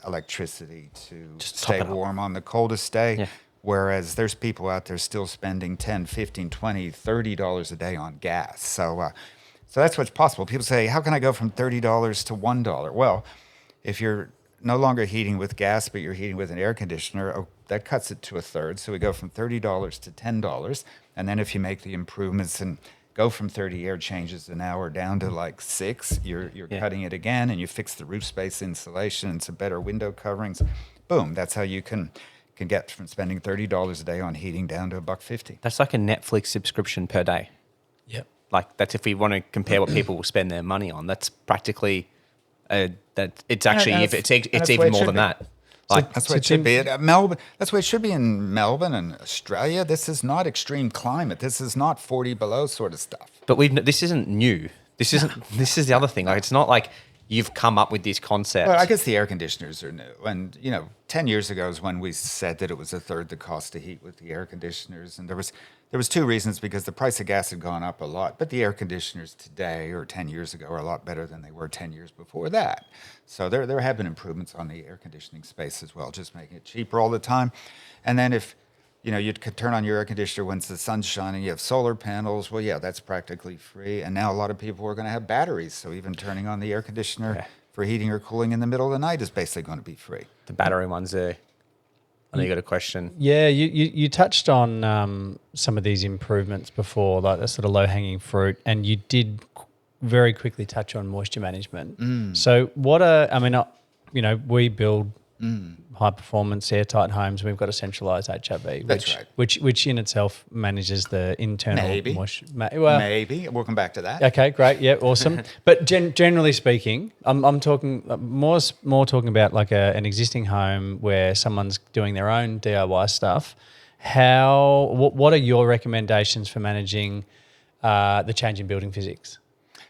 electricity to Just stay top it up. warm on the coldest day. Yeah. Whereas there's people out there still spending $10, $15, $20, $30 a day on gas. So that's what's possible. People say, how can I go from $30 to $1? Well, if you're no longer heating with gas, but you're heating with an air conditioner, that cuts it to a third. So we go from $30 to $10. And then if you make the improvements and go from 30 air changes an hour down to like 6, you're cutting it again, and you fix the roof space insulation and some better window coverings. Boom, that's how you can get from spending $30 a day on heating down to $1.50. That's like a Netflix subscription per day. Yep. Like that's if we want to compare what people will spend their money on. That's practically that. It's actually it's even more than that. Like that's what it should be. Melbourne. That's what it should be in Melbourne and Australia. This is not extreme climate. This is not 40 below sort of stuff. But this isn't new. This isn't. This is the other thing. Like it's not like you've come up with this concept. Well, I guess the air conditioners are new. And, 10 years ago is when we said that it was a third the cost to heat with the air conditioners. And there was 2 reasons, because the price of gas had gone up a lot. But the air conditioners today or 10 years ago are a lot better than they were 10 years before that. So there have been improvements on the air conditioning space as well, just making it cheaper all the time. And then if you could turn on your air conditioner when the sun's shining, you have solar panels. Well, yeah, that's practically free. And now a lot of people are going to have batteries. So even turning on the air conditioner for heating or cooling in the middle of the night is basically going to be free. The battery ones there. I know you got a question. Yeah, you touched on some of these improvements before, like the sort of low-hanging fruit, and you did very quickly touch on moisture management. So we build high-performance airtight homes. We've got a centralised HRV, which in itself manages the internal moisture. Maybe. We'll come back to that. Okay, great. Yeah, awesome. But generally speaking, I'm talking more talking about like an existing home where someone's doing their own DIY stuff. What are your recommendations for managing the change in building physics?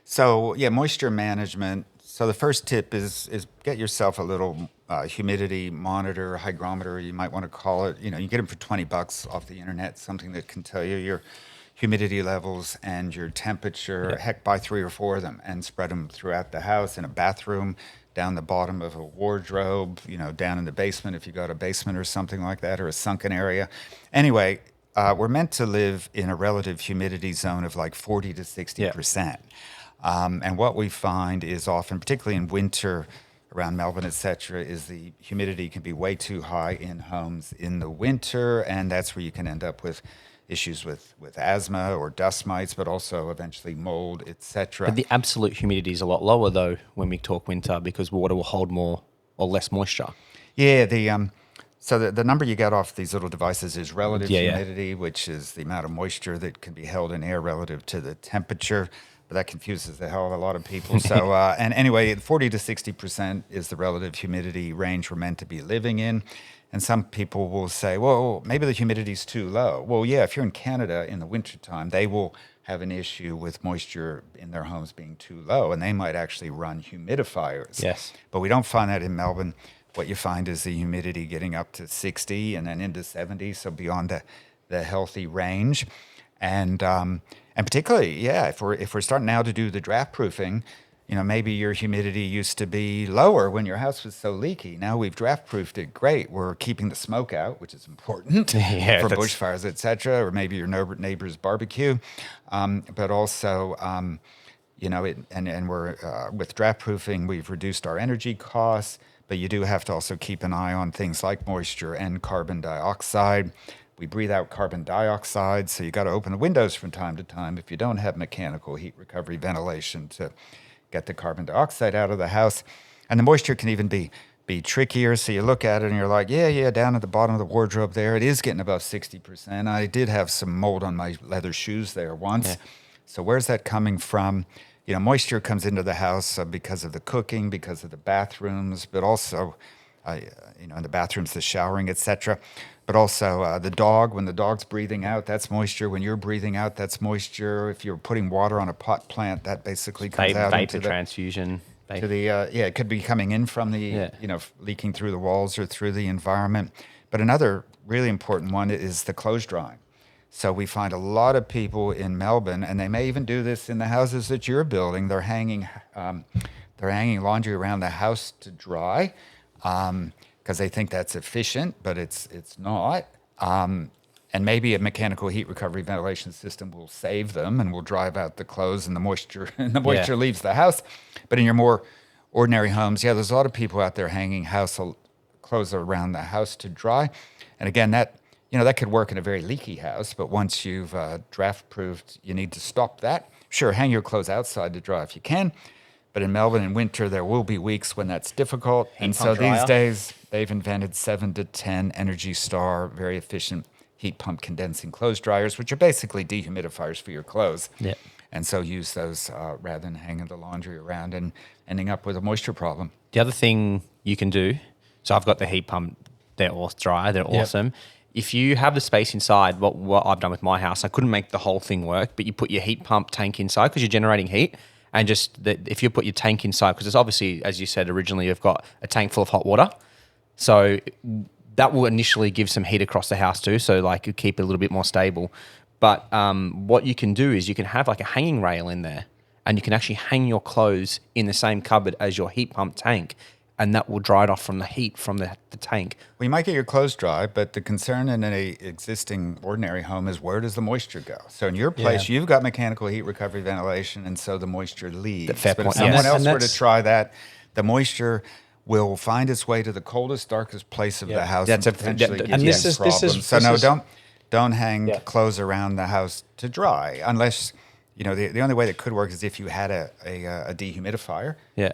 So, moisture management. So the first tip is get yourself a little humidity monitor, hygrometer, you might want to call it. You get them for $20 off the internet, something that can tell you your humidity levels and your temperature. Heck, buy 3 or 4 of them and spread them throughout the house, in a bathroom, down the bottom of a wardrobe, down in the basement if you got a basement or something like that, or a sunken area. Anyway, we're meant to live in a relative humidity zone of like 40 to 60%. And what we find is often, particularly in winter around Melbourne, et cetera, is the humidity can be way too high in homes in the winter, and that's where you can end up with issues with asthma or dust mites, but also eventually mold, et cetera. But the absolute humidity is a lot lower, though, when we talk winter, because water will hold more or less moisture. Yeah, so the number you get off these little devices is relative humidity, which is the amount of moisture that can be held in air relative to the temperature. But that confuses the hell of a lot of people. So, and anyway, 40 to 60% is the relative humidity range we're meant to be living in. And some people will say, well, maybe the humidity's too low. Well, yeah, if you're in Canada in the wintertime, they will have an issue with moisture in their homes being too low, and they might actually run humidifiers. Yes. But we don't find that in Melbourne. What you find is the humidity getting up to 60 and then into 70, so beyond the healthy range. And particularly, if we're starting now to do the draft proofing, maybe your humidity used to be lower when your house was so leaky. Now we've draft proofed it. Great. We're keeping the smoke out, which is important for bushfires, et cetera, or maybe your neighbor's barbecue. But also, we're with draft proofing, we've reduced our energy costs, but you do have to also keep an eye on things like moisture and carbon dioxide. We breathe out carbon dioxide, so you got to open the windows from time to time if you don't have mechanical heat recovery ventilation to get the carbon dioxide out of the house. And the moisture can even be trickier. So you look at it and you're like, down at the bottom of the wardrobe there, it is getting above 60%. I did have some mold on my leather shoes there once. Yeah. So where's that coming from? Moisture comes into the house because of the cooking, because of the bathrooms, but also, in the bathrooms, the showering, et cetera. But also the dog, when the dog's breathing out, that's moisture. When you're breathing out, that's moisture. If you're putting water on a pot plant, that basically comes out into the transfusion. It could be coming in from the, leaking through the walls or through the environment. But another really important one is the clothes drying. So we find a lot of people in Melbourne, and they may even do this in the houses that you're building. They're hanging laundry around the house to dry. Because they think that's efficient, but it's not. And maybe a mechanical heat recovery ventilation system will save them and will drive out the clothes and the moisture, leaves the house. But in your more ordinary homes, there's a lot of people out there hanging clothes around the house to dry. And again, that could work in a very leaky house, but once you've draft proofed, you need to stop that. Sure, hang your clothes outside to dry if you can, but in Melbourne in winter, there will be weeks when that's difficult. And so these days, they've invented 7 to 10 Energy Star, very efficient heat pump condensing clothes dryers, which are basically dehumidifiers for your clothes. Yeah. And so use those rather than hanging the laundry around and ending up with a moisture problem. The other thing you can do, so I've got the heat pump, they're all dry, they're awesome. If you have the space inside, what I've done with my house, I couldn't make the whole thing work, but you put your heat pump tank inside because you're generating heat. And if you put your tank inside, because it's obviously, as you said originally, you've got a tank full of hot water. So that will initially give some heat across the house too. So like you keep it a little bit more stable. But what you can do is you can have like a hanging rail in there and you can actually hang your clothes in the same cupboard as your heat pump tank. And that will dry it off from the heat from the tank. Well, you might get your clothes dry, but the concern in an existing ordinary home is where does the moisture go? So in your place, you've got mechanical heat recovery ventilation, and so the moisture leaves. Fair but point, if someone yes. else And were to try that, the moisture will find its way to the coldest, darkest place of the house That's and a- potentially and give you this is- problems. So this no, is- don't hang clothes around the house to dry unless, the only way that could work is if you had a dehumidifier. Yeah.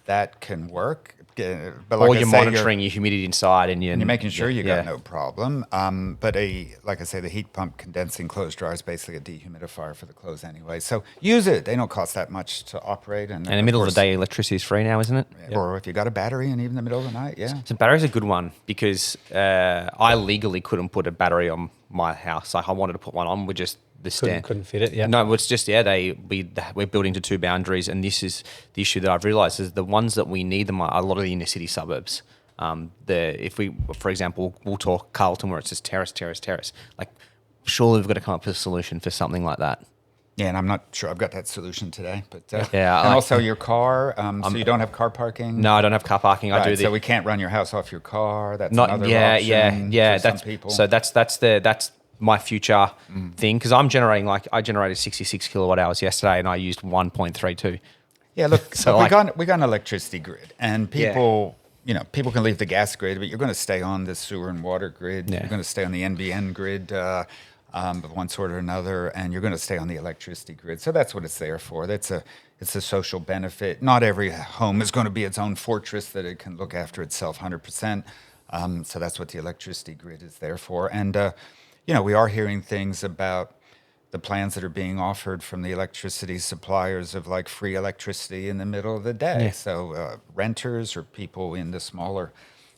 That can work. But Or like I you're say, monitoring your humidity inside and you're making sure you got yeah. no problem. But like I say, the heat pump condensing clothes dryer is basically a dehumidifier for the clothes anyway. So use it. They don't cost that much to operate. And in the middle of the day, electricity is free now, isn't it? Or if you got a battery and even in the middle of the night, So battery's a good one because I legally couldn't put a battery on my house. Like I wanted to put one on with just the stand. Couldn't fit it. Yeah. No, it's just we're building to two boundaries, and this is the issue that I've realised is the ones that we need them are a lot of the inner city suburbs. If we, for example, we'll talk Carlton where it's just terrace. Like surely we've got to come up with a solution for something like that. Yeah, and I'm not sure I've got that solution today. But Yeah, and also your car. So you don't have car parking. No, I don't have car parking. I do So we can't run your house off your car. That's not another for option for some that's people. so that's my future thing because I generated 66 kilowatt hours yesterday and I used 1.32. Yeah, look, So we got an electricity grid, and people, people can leave the gas grid, but you're going to stay on the sewer and water grid. Yeah. You're going to stay on the NBN grid of one sort or another, and you're going to stay on the electricity grid. So that's what it's there for. It's a social benefit. Not every home is going to be its own fortress that it can look after itself 100%. So that's what the electricity grid is there for. And we are hearing things about the plans that are being offered from the electricity suppliers of like free electricity in the middle of the day. Yeah. So renters or people in the smaller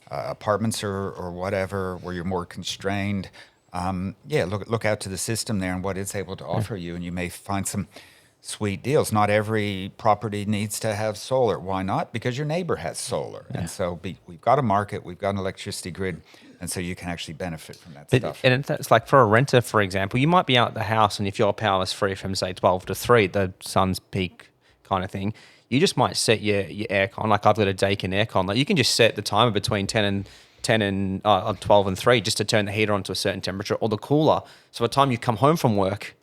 apartments or whatever, where you're more constrained. Look out to the system there and what it's able to offer you, and you may find some sweet deals. Not every property needs to have solar. Why not? Because your neighbor has solar. And so we've got a market, we've got an electricity grid, and so you can actually benefit from that stuff. And it's like for a renter, for example, you might be out the house and if your power is free from say 12 to 3, the sun's peak kind of thing, you just might set your aircon. Like I've got a Dakin aircon. Like you can just set the timer between 12 and 3 just to turn the heater on to a certain temperature or the cooler. So by the time you come home from work,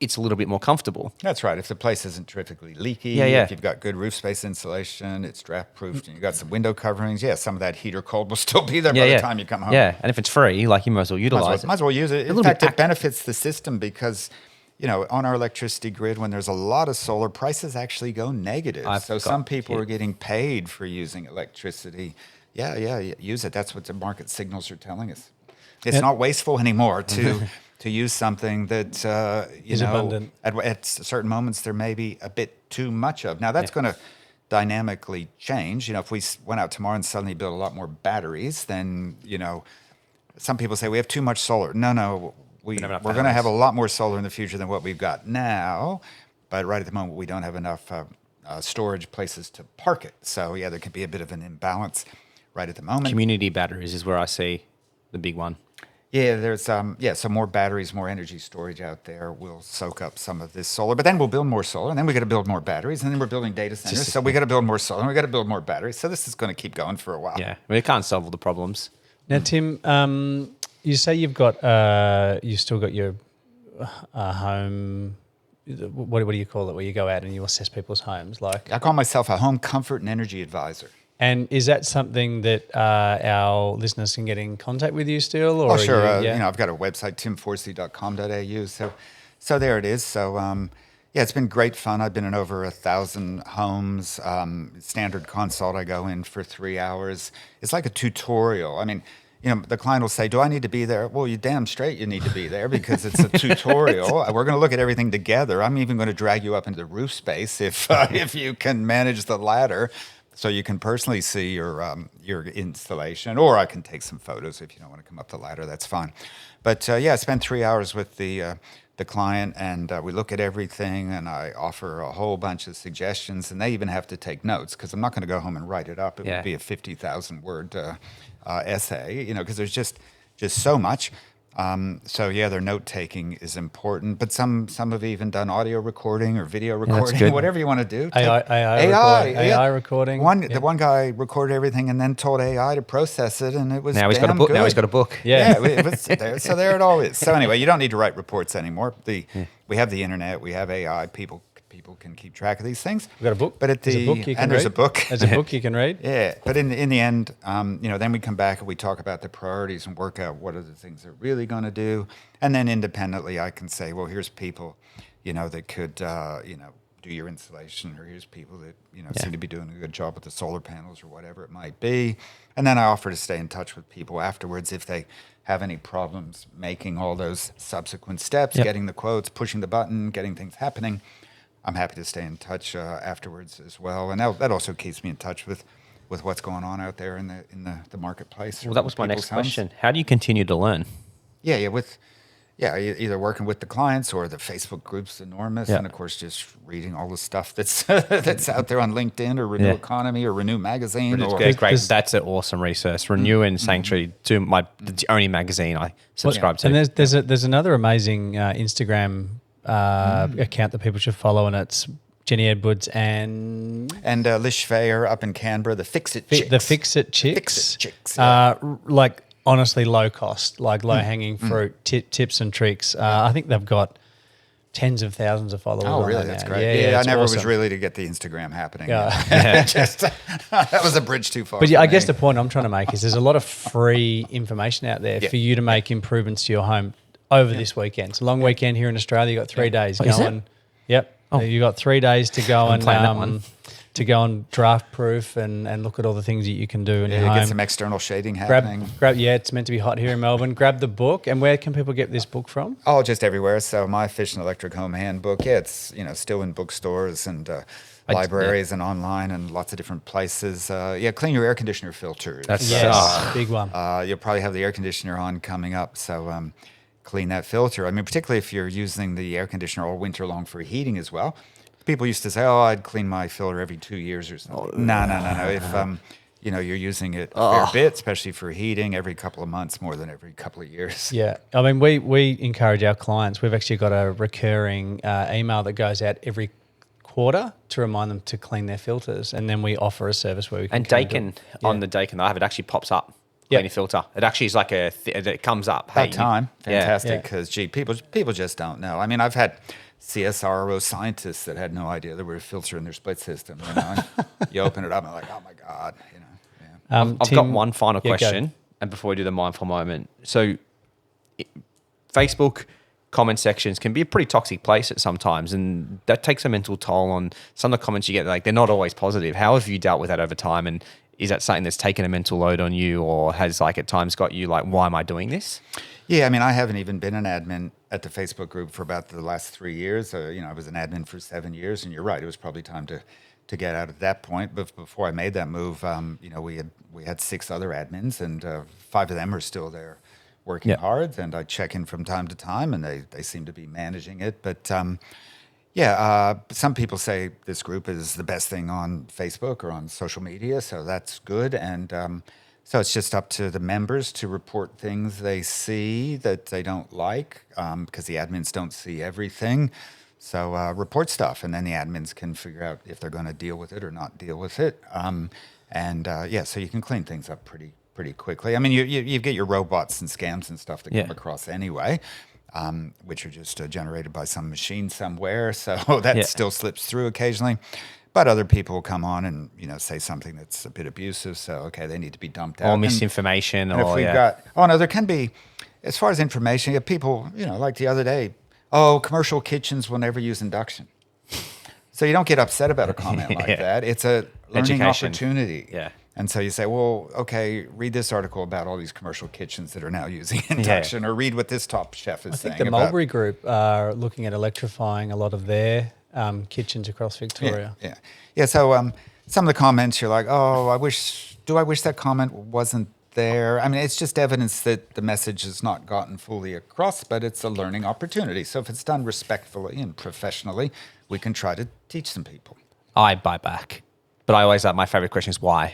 it's a little bit more comfortable. That's right. If the place isn't terrifically leaky, if you've got good roof space insulation, it's draft proofed, and you've got some window coverings, some of that heat or cold will still be there by the time you come home. Yeah, and if it's free, like you might as well utilize it. Might as well use it. In fact, it benefits the system because, on our electricity grid, when there's a lot of solar, prices actually go negative. So some people are getting paid for using electricity. Use it. That's what the market signals are telling us. It's not wasteful anymore to use something that is abundant. At certain moments there may be a bit too much of. Now that's going to dynamically change. If we went out tomorrow and suddenly built a lot more batteries, then some people say we have too much solar. No, we're going to have a lot more solar in the future than what we've got now. But right at the moment we don't have enough storage places to park it. So there could be a bit of an imbalance right at the moment. Community batteries is where I see the big one. Yeah, there's so more batteries, more energy storage out there will soak up some of this solar. But then we'll build more solar, and then we got to build more batteries, and then we're building data centers. So we got to build more solar, and we got to build more batteries. So this is going to keep going for a while. Yeah, it can't solve all the problems. Now, Tim, you say you've still got your home. What do you call it? Where you go out and you assess people's homes? Like I call myself a home comfort and energy advisor. And is that something that our listeners can get in contact with you still? Or Oh, sure. yeah? I've got a website, timforcey.com.au. So there it is. So, yeah, it's been great fun. I've been in over 1,000 homes. Standard consult, I go in for 3 hours. It's like a tutorial. I mean, the client will say, do I need to be there? Well, you're damn straight you need to be there because it's a tutorial. We're going to look at everything together. I'm even going to drag you up into the roof space if you can manage the ladder. So you can personally see your installation, or I can take some photos if you don't want to come up the ladder. That's fine. But yeah, I spent 3 hours with the client, and we look at everything, and I offer a whole bunch of suggestions, and they even have to take notes because I'm not going to go home and write it up. It would be a 50,000 word essay, because there's just so much. So yeah, their note taking is important, but some have even done audio recording or video recording, whatever you want to do. AI recording. The one guy recorded everything and then told AI to process it, and it was now he's got a book. good. Now he's got a book. Yeah, it was there. So there it all is. So anyway, you don't need to write reports anymore. We have the internet, we have AI. People can keep track of these things. We've got a book. But There's a book you can read. There's a book. There's a book you can read. Yeah, but in the end, then we come back and we talk about the priorities and work out what are the things they're really going to do, and then independently, I can say, well, here's people, that could, do your installation, or here's people that seem to be doing a good job with the solar panels or whatever it might be, and then I offer to stay in touch with people afterwards if they have any problems making all those subsequent steps, getting the quotes, pushing the button, getting things happening. I'm happy to stay in touch afterwards as well, and that also keeps me in touch with what's going on out there in the marketplace. Well, that was my next question. How do you continue to learn? Either working with the clients, or the Facebook group's enormous, and of course just reading all the stuff that's that's out there on LinkedIn or Renew Economy or Renew Magazine. Great. That's an awesome resource. Renew and Sanctuary, the only magazine I subscribe to. And there's another amazing Instagram account that people should follow, and it's Jenny Edwards and Lish Fayer up in Canberra, the Fix It Chicks. The Fix It Chicks. Fix It Chicks. Yeah. Like honestly, low cost, like low hanging fruit tips and tricks. I think they've got tens of thousands of followers. Oh, really? That's great. Yeah, I never was really to get the Instagram happening. That was a bridge too far. But I guess the point I'm trying to make is there's a lot of free information out there for you to make improvements to your home over this weekend. It's a long weekend here in Australia. You've got 3 days going. Yep. Oh. You've got 3 days to go and draft proof and look at all the things that you can do in your home. Get some external shading happening. It's meant to be hot here in Melbourne. Grab the book. And where can people get this book from? Oh, just everywhere. So My Efficient Electric Home Handbook. Yeah, it's still in bookstores and libraries and online and lots of different places. Clean your air conditioner filter. That's a big one. You'll probably have the air conditioner on coming up. So clean that filter. I mean, particularly if you're using the air conditioner all winter long for heating as well. People used to say, I'd clean my filter every 2 years or something. No. If you're using it a fair bit, especially for heating, every couple of months more than every couple of years. Yeah. I mean, we encourage our clients. We've actually got a recurring email that goes out every quarter to remind them to clean their filters. And then we offer a service where we can... And Dakin, on the Dakin I have, it actually pops up. Clean your filter. It actually is like it comes up. That time. Fantastic. Because, people just don't know. I mean, I've had CSRO scientists that had no idea there were a filter in their split system. You open it up and I'm like, oh my God. I've got one final question, and before we do the mindful moment. So Facebook comment sections can be a pretty toxic place at sometimes, and that takes a mental toll on some of the comments you get. Like, they're not always positive. How have you dealt with that over time, and is that something that's taken a mental load on you, or has at times got you like, why am I doing this? Yeah, I mean, I haven't even been an admin at the Facebook group for about the last 3 years. I was an admin for 7 years, and you're right, it was probably time to get out at that point. But before I made that move, we had 6 other admins, and 5 of them are still there working hard, and I check in from time to time, and they seem to be managing it. But some people say this group is the best thing on Facebook or on social media, so that's good. And so it's just up to the members to report things they see that they don't like, because the admins don't see everything. So report stuff, and then the admins can figure out if they're going to deal with it or not deal with it. So you can clean things up pretty quickly. I mean, you get your robots and scams and stuff that come across anyway, which are just generated by some machine somewhere. So that still slips through occasionally. But other people will come on and, say something that's a bit abusive. So, okay, they need to be dumped out. Or misinformation. And if we've got, there can be, as far as information, you have people, like the other day, commercial kitchens will never use induction. So you don't get upset about a comment like that. It's a learning opportunity. Yeah. And so you say, well, okay, read this article about all these commercial kitchens that are now using induction, or read what this top chef is saying. I think the Mulberry Group are looking at electrifying a lot of their kitchens across Victoria. Yeah. So some of the comments, you're like, I wish that comment wasn't there. I mean, it's just evidence that the message has not gotten fully across, but it's a learning opportunity. So if it's done respectfully and professionally, we can try to teach some people. I buy back. But I always my favorite question is why?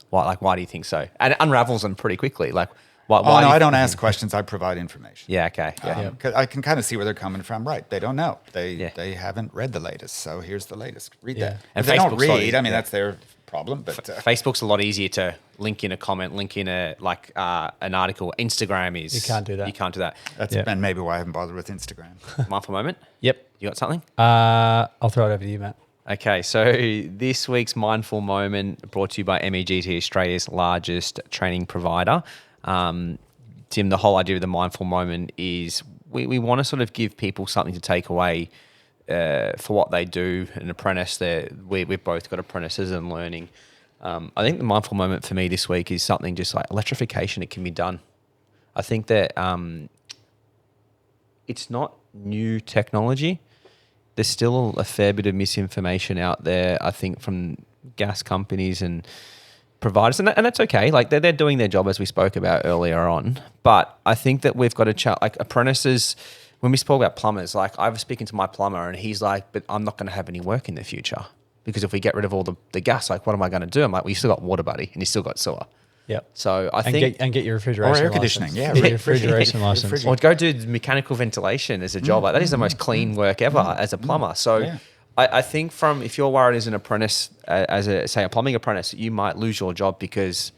Why do you think so? And it unravels them pretty quickly. Why? I don't ask questions. I provide information. Yeah, okay. Yeah. 'Cause I can kind of see where they're coming from. Right. They don't know. They haven't read the latest. So here's the latest. Read that. And if they don't Facebook's not read, easy, that's their problem. But Facebook's a lot easier to link in a comment, link in an article. Instagram is... You can't do that. You can't do that. That's been maybe why I haven't bothered with Instagram. Mindful moment? Yep. You got something? I'll throw it over to you, Matt. Okay, so this week's Mindful Moment brought to you by MEGT, Australia's largest training provider. Tim, the whole idea of the Mindful Moment is we want to sort of give people something to take away for what they do. An apprentice, we've both got apprentices and learning. I think the Mindful Moment for me this week is something just like electrification. It can be done. I think that it's not new technology. There's still a fair bit of misinformation out there, I think, from gas companies and providers, and that's okay. Like they're doing their job, as we spoke about earlier on. But I think that we've got to chat like apprentices. When we spoke about plumbers, like I was speaking to my plumber, and he's like, "But I'm not going to have any work in the future because if we get rid of all the gas, like what am I going to do?" I'm like, "Well, you still got water, buddy, and you still got sewer." Yep. So I think get your refrigeration or air conditioning, license. yeah, Get your refrigeration license. or go do mechanical ventilation as a job. Like that is the most clean work ever as a plumber. So I think if you're worried as an apprentice, as a plumbing apprentice, you might lose your job because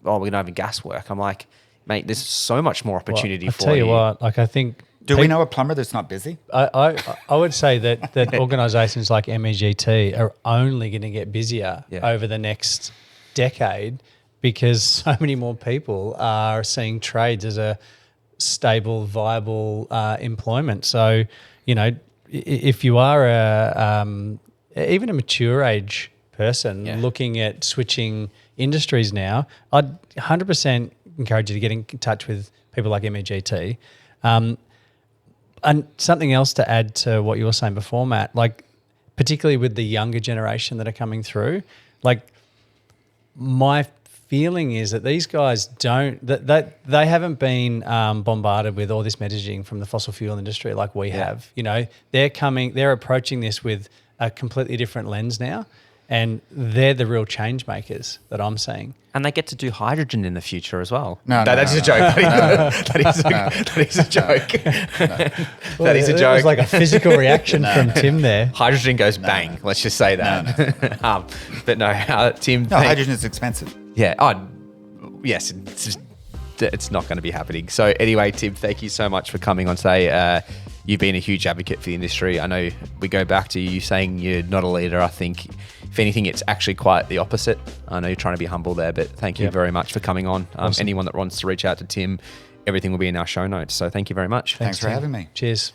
we're going to have gas work. I'm like, mate, there's so much more opportunity for you. I tell you what, like I think. Do we know a plumber that's not busy? I would say that organisations like MEGT are only going to get busier over the next decade because so many more people are seeing trades as a stable, viable employment. So, if you are even a mature age person looking at switching industries now, I'd 100% encourage you to get in touch with people like MEGT. And something else to add to what you were saying before, Matt, like particularly with the younger generation that are coming through, like my feeling is that these guys that they haven't been bombarded with all this messaging from the fossil fuel industry like we have. They're approaching this with a completely different lens now, and they're the real change makers that I'm seeing. And they get to do hydrogen in the future as well. That's a joke. That is a joke. That is a joke. It was like a physical reaction from Tim there. Hydrogen goes bang. Let's just say that. But no, Tim. No, hydrogen is expensive. Yeah. Yes. It's not going to be happening. So anyway, Tim, thank you so much for coming on today. You've been a huge advocate for the industry. I know we go back to you saying you're not a leader. I think, if anything, it's actually quite the opposite. I know you're trying to be humble there, but thank you very much for coming on. Awesome. Anyone that wants to reach out to Tim, everything will be in our show notes. So thank you very much. Thanks for having me. Cheers.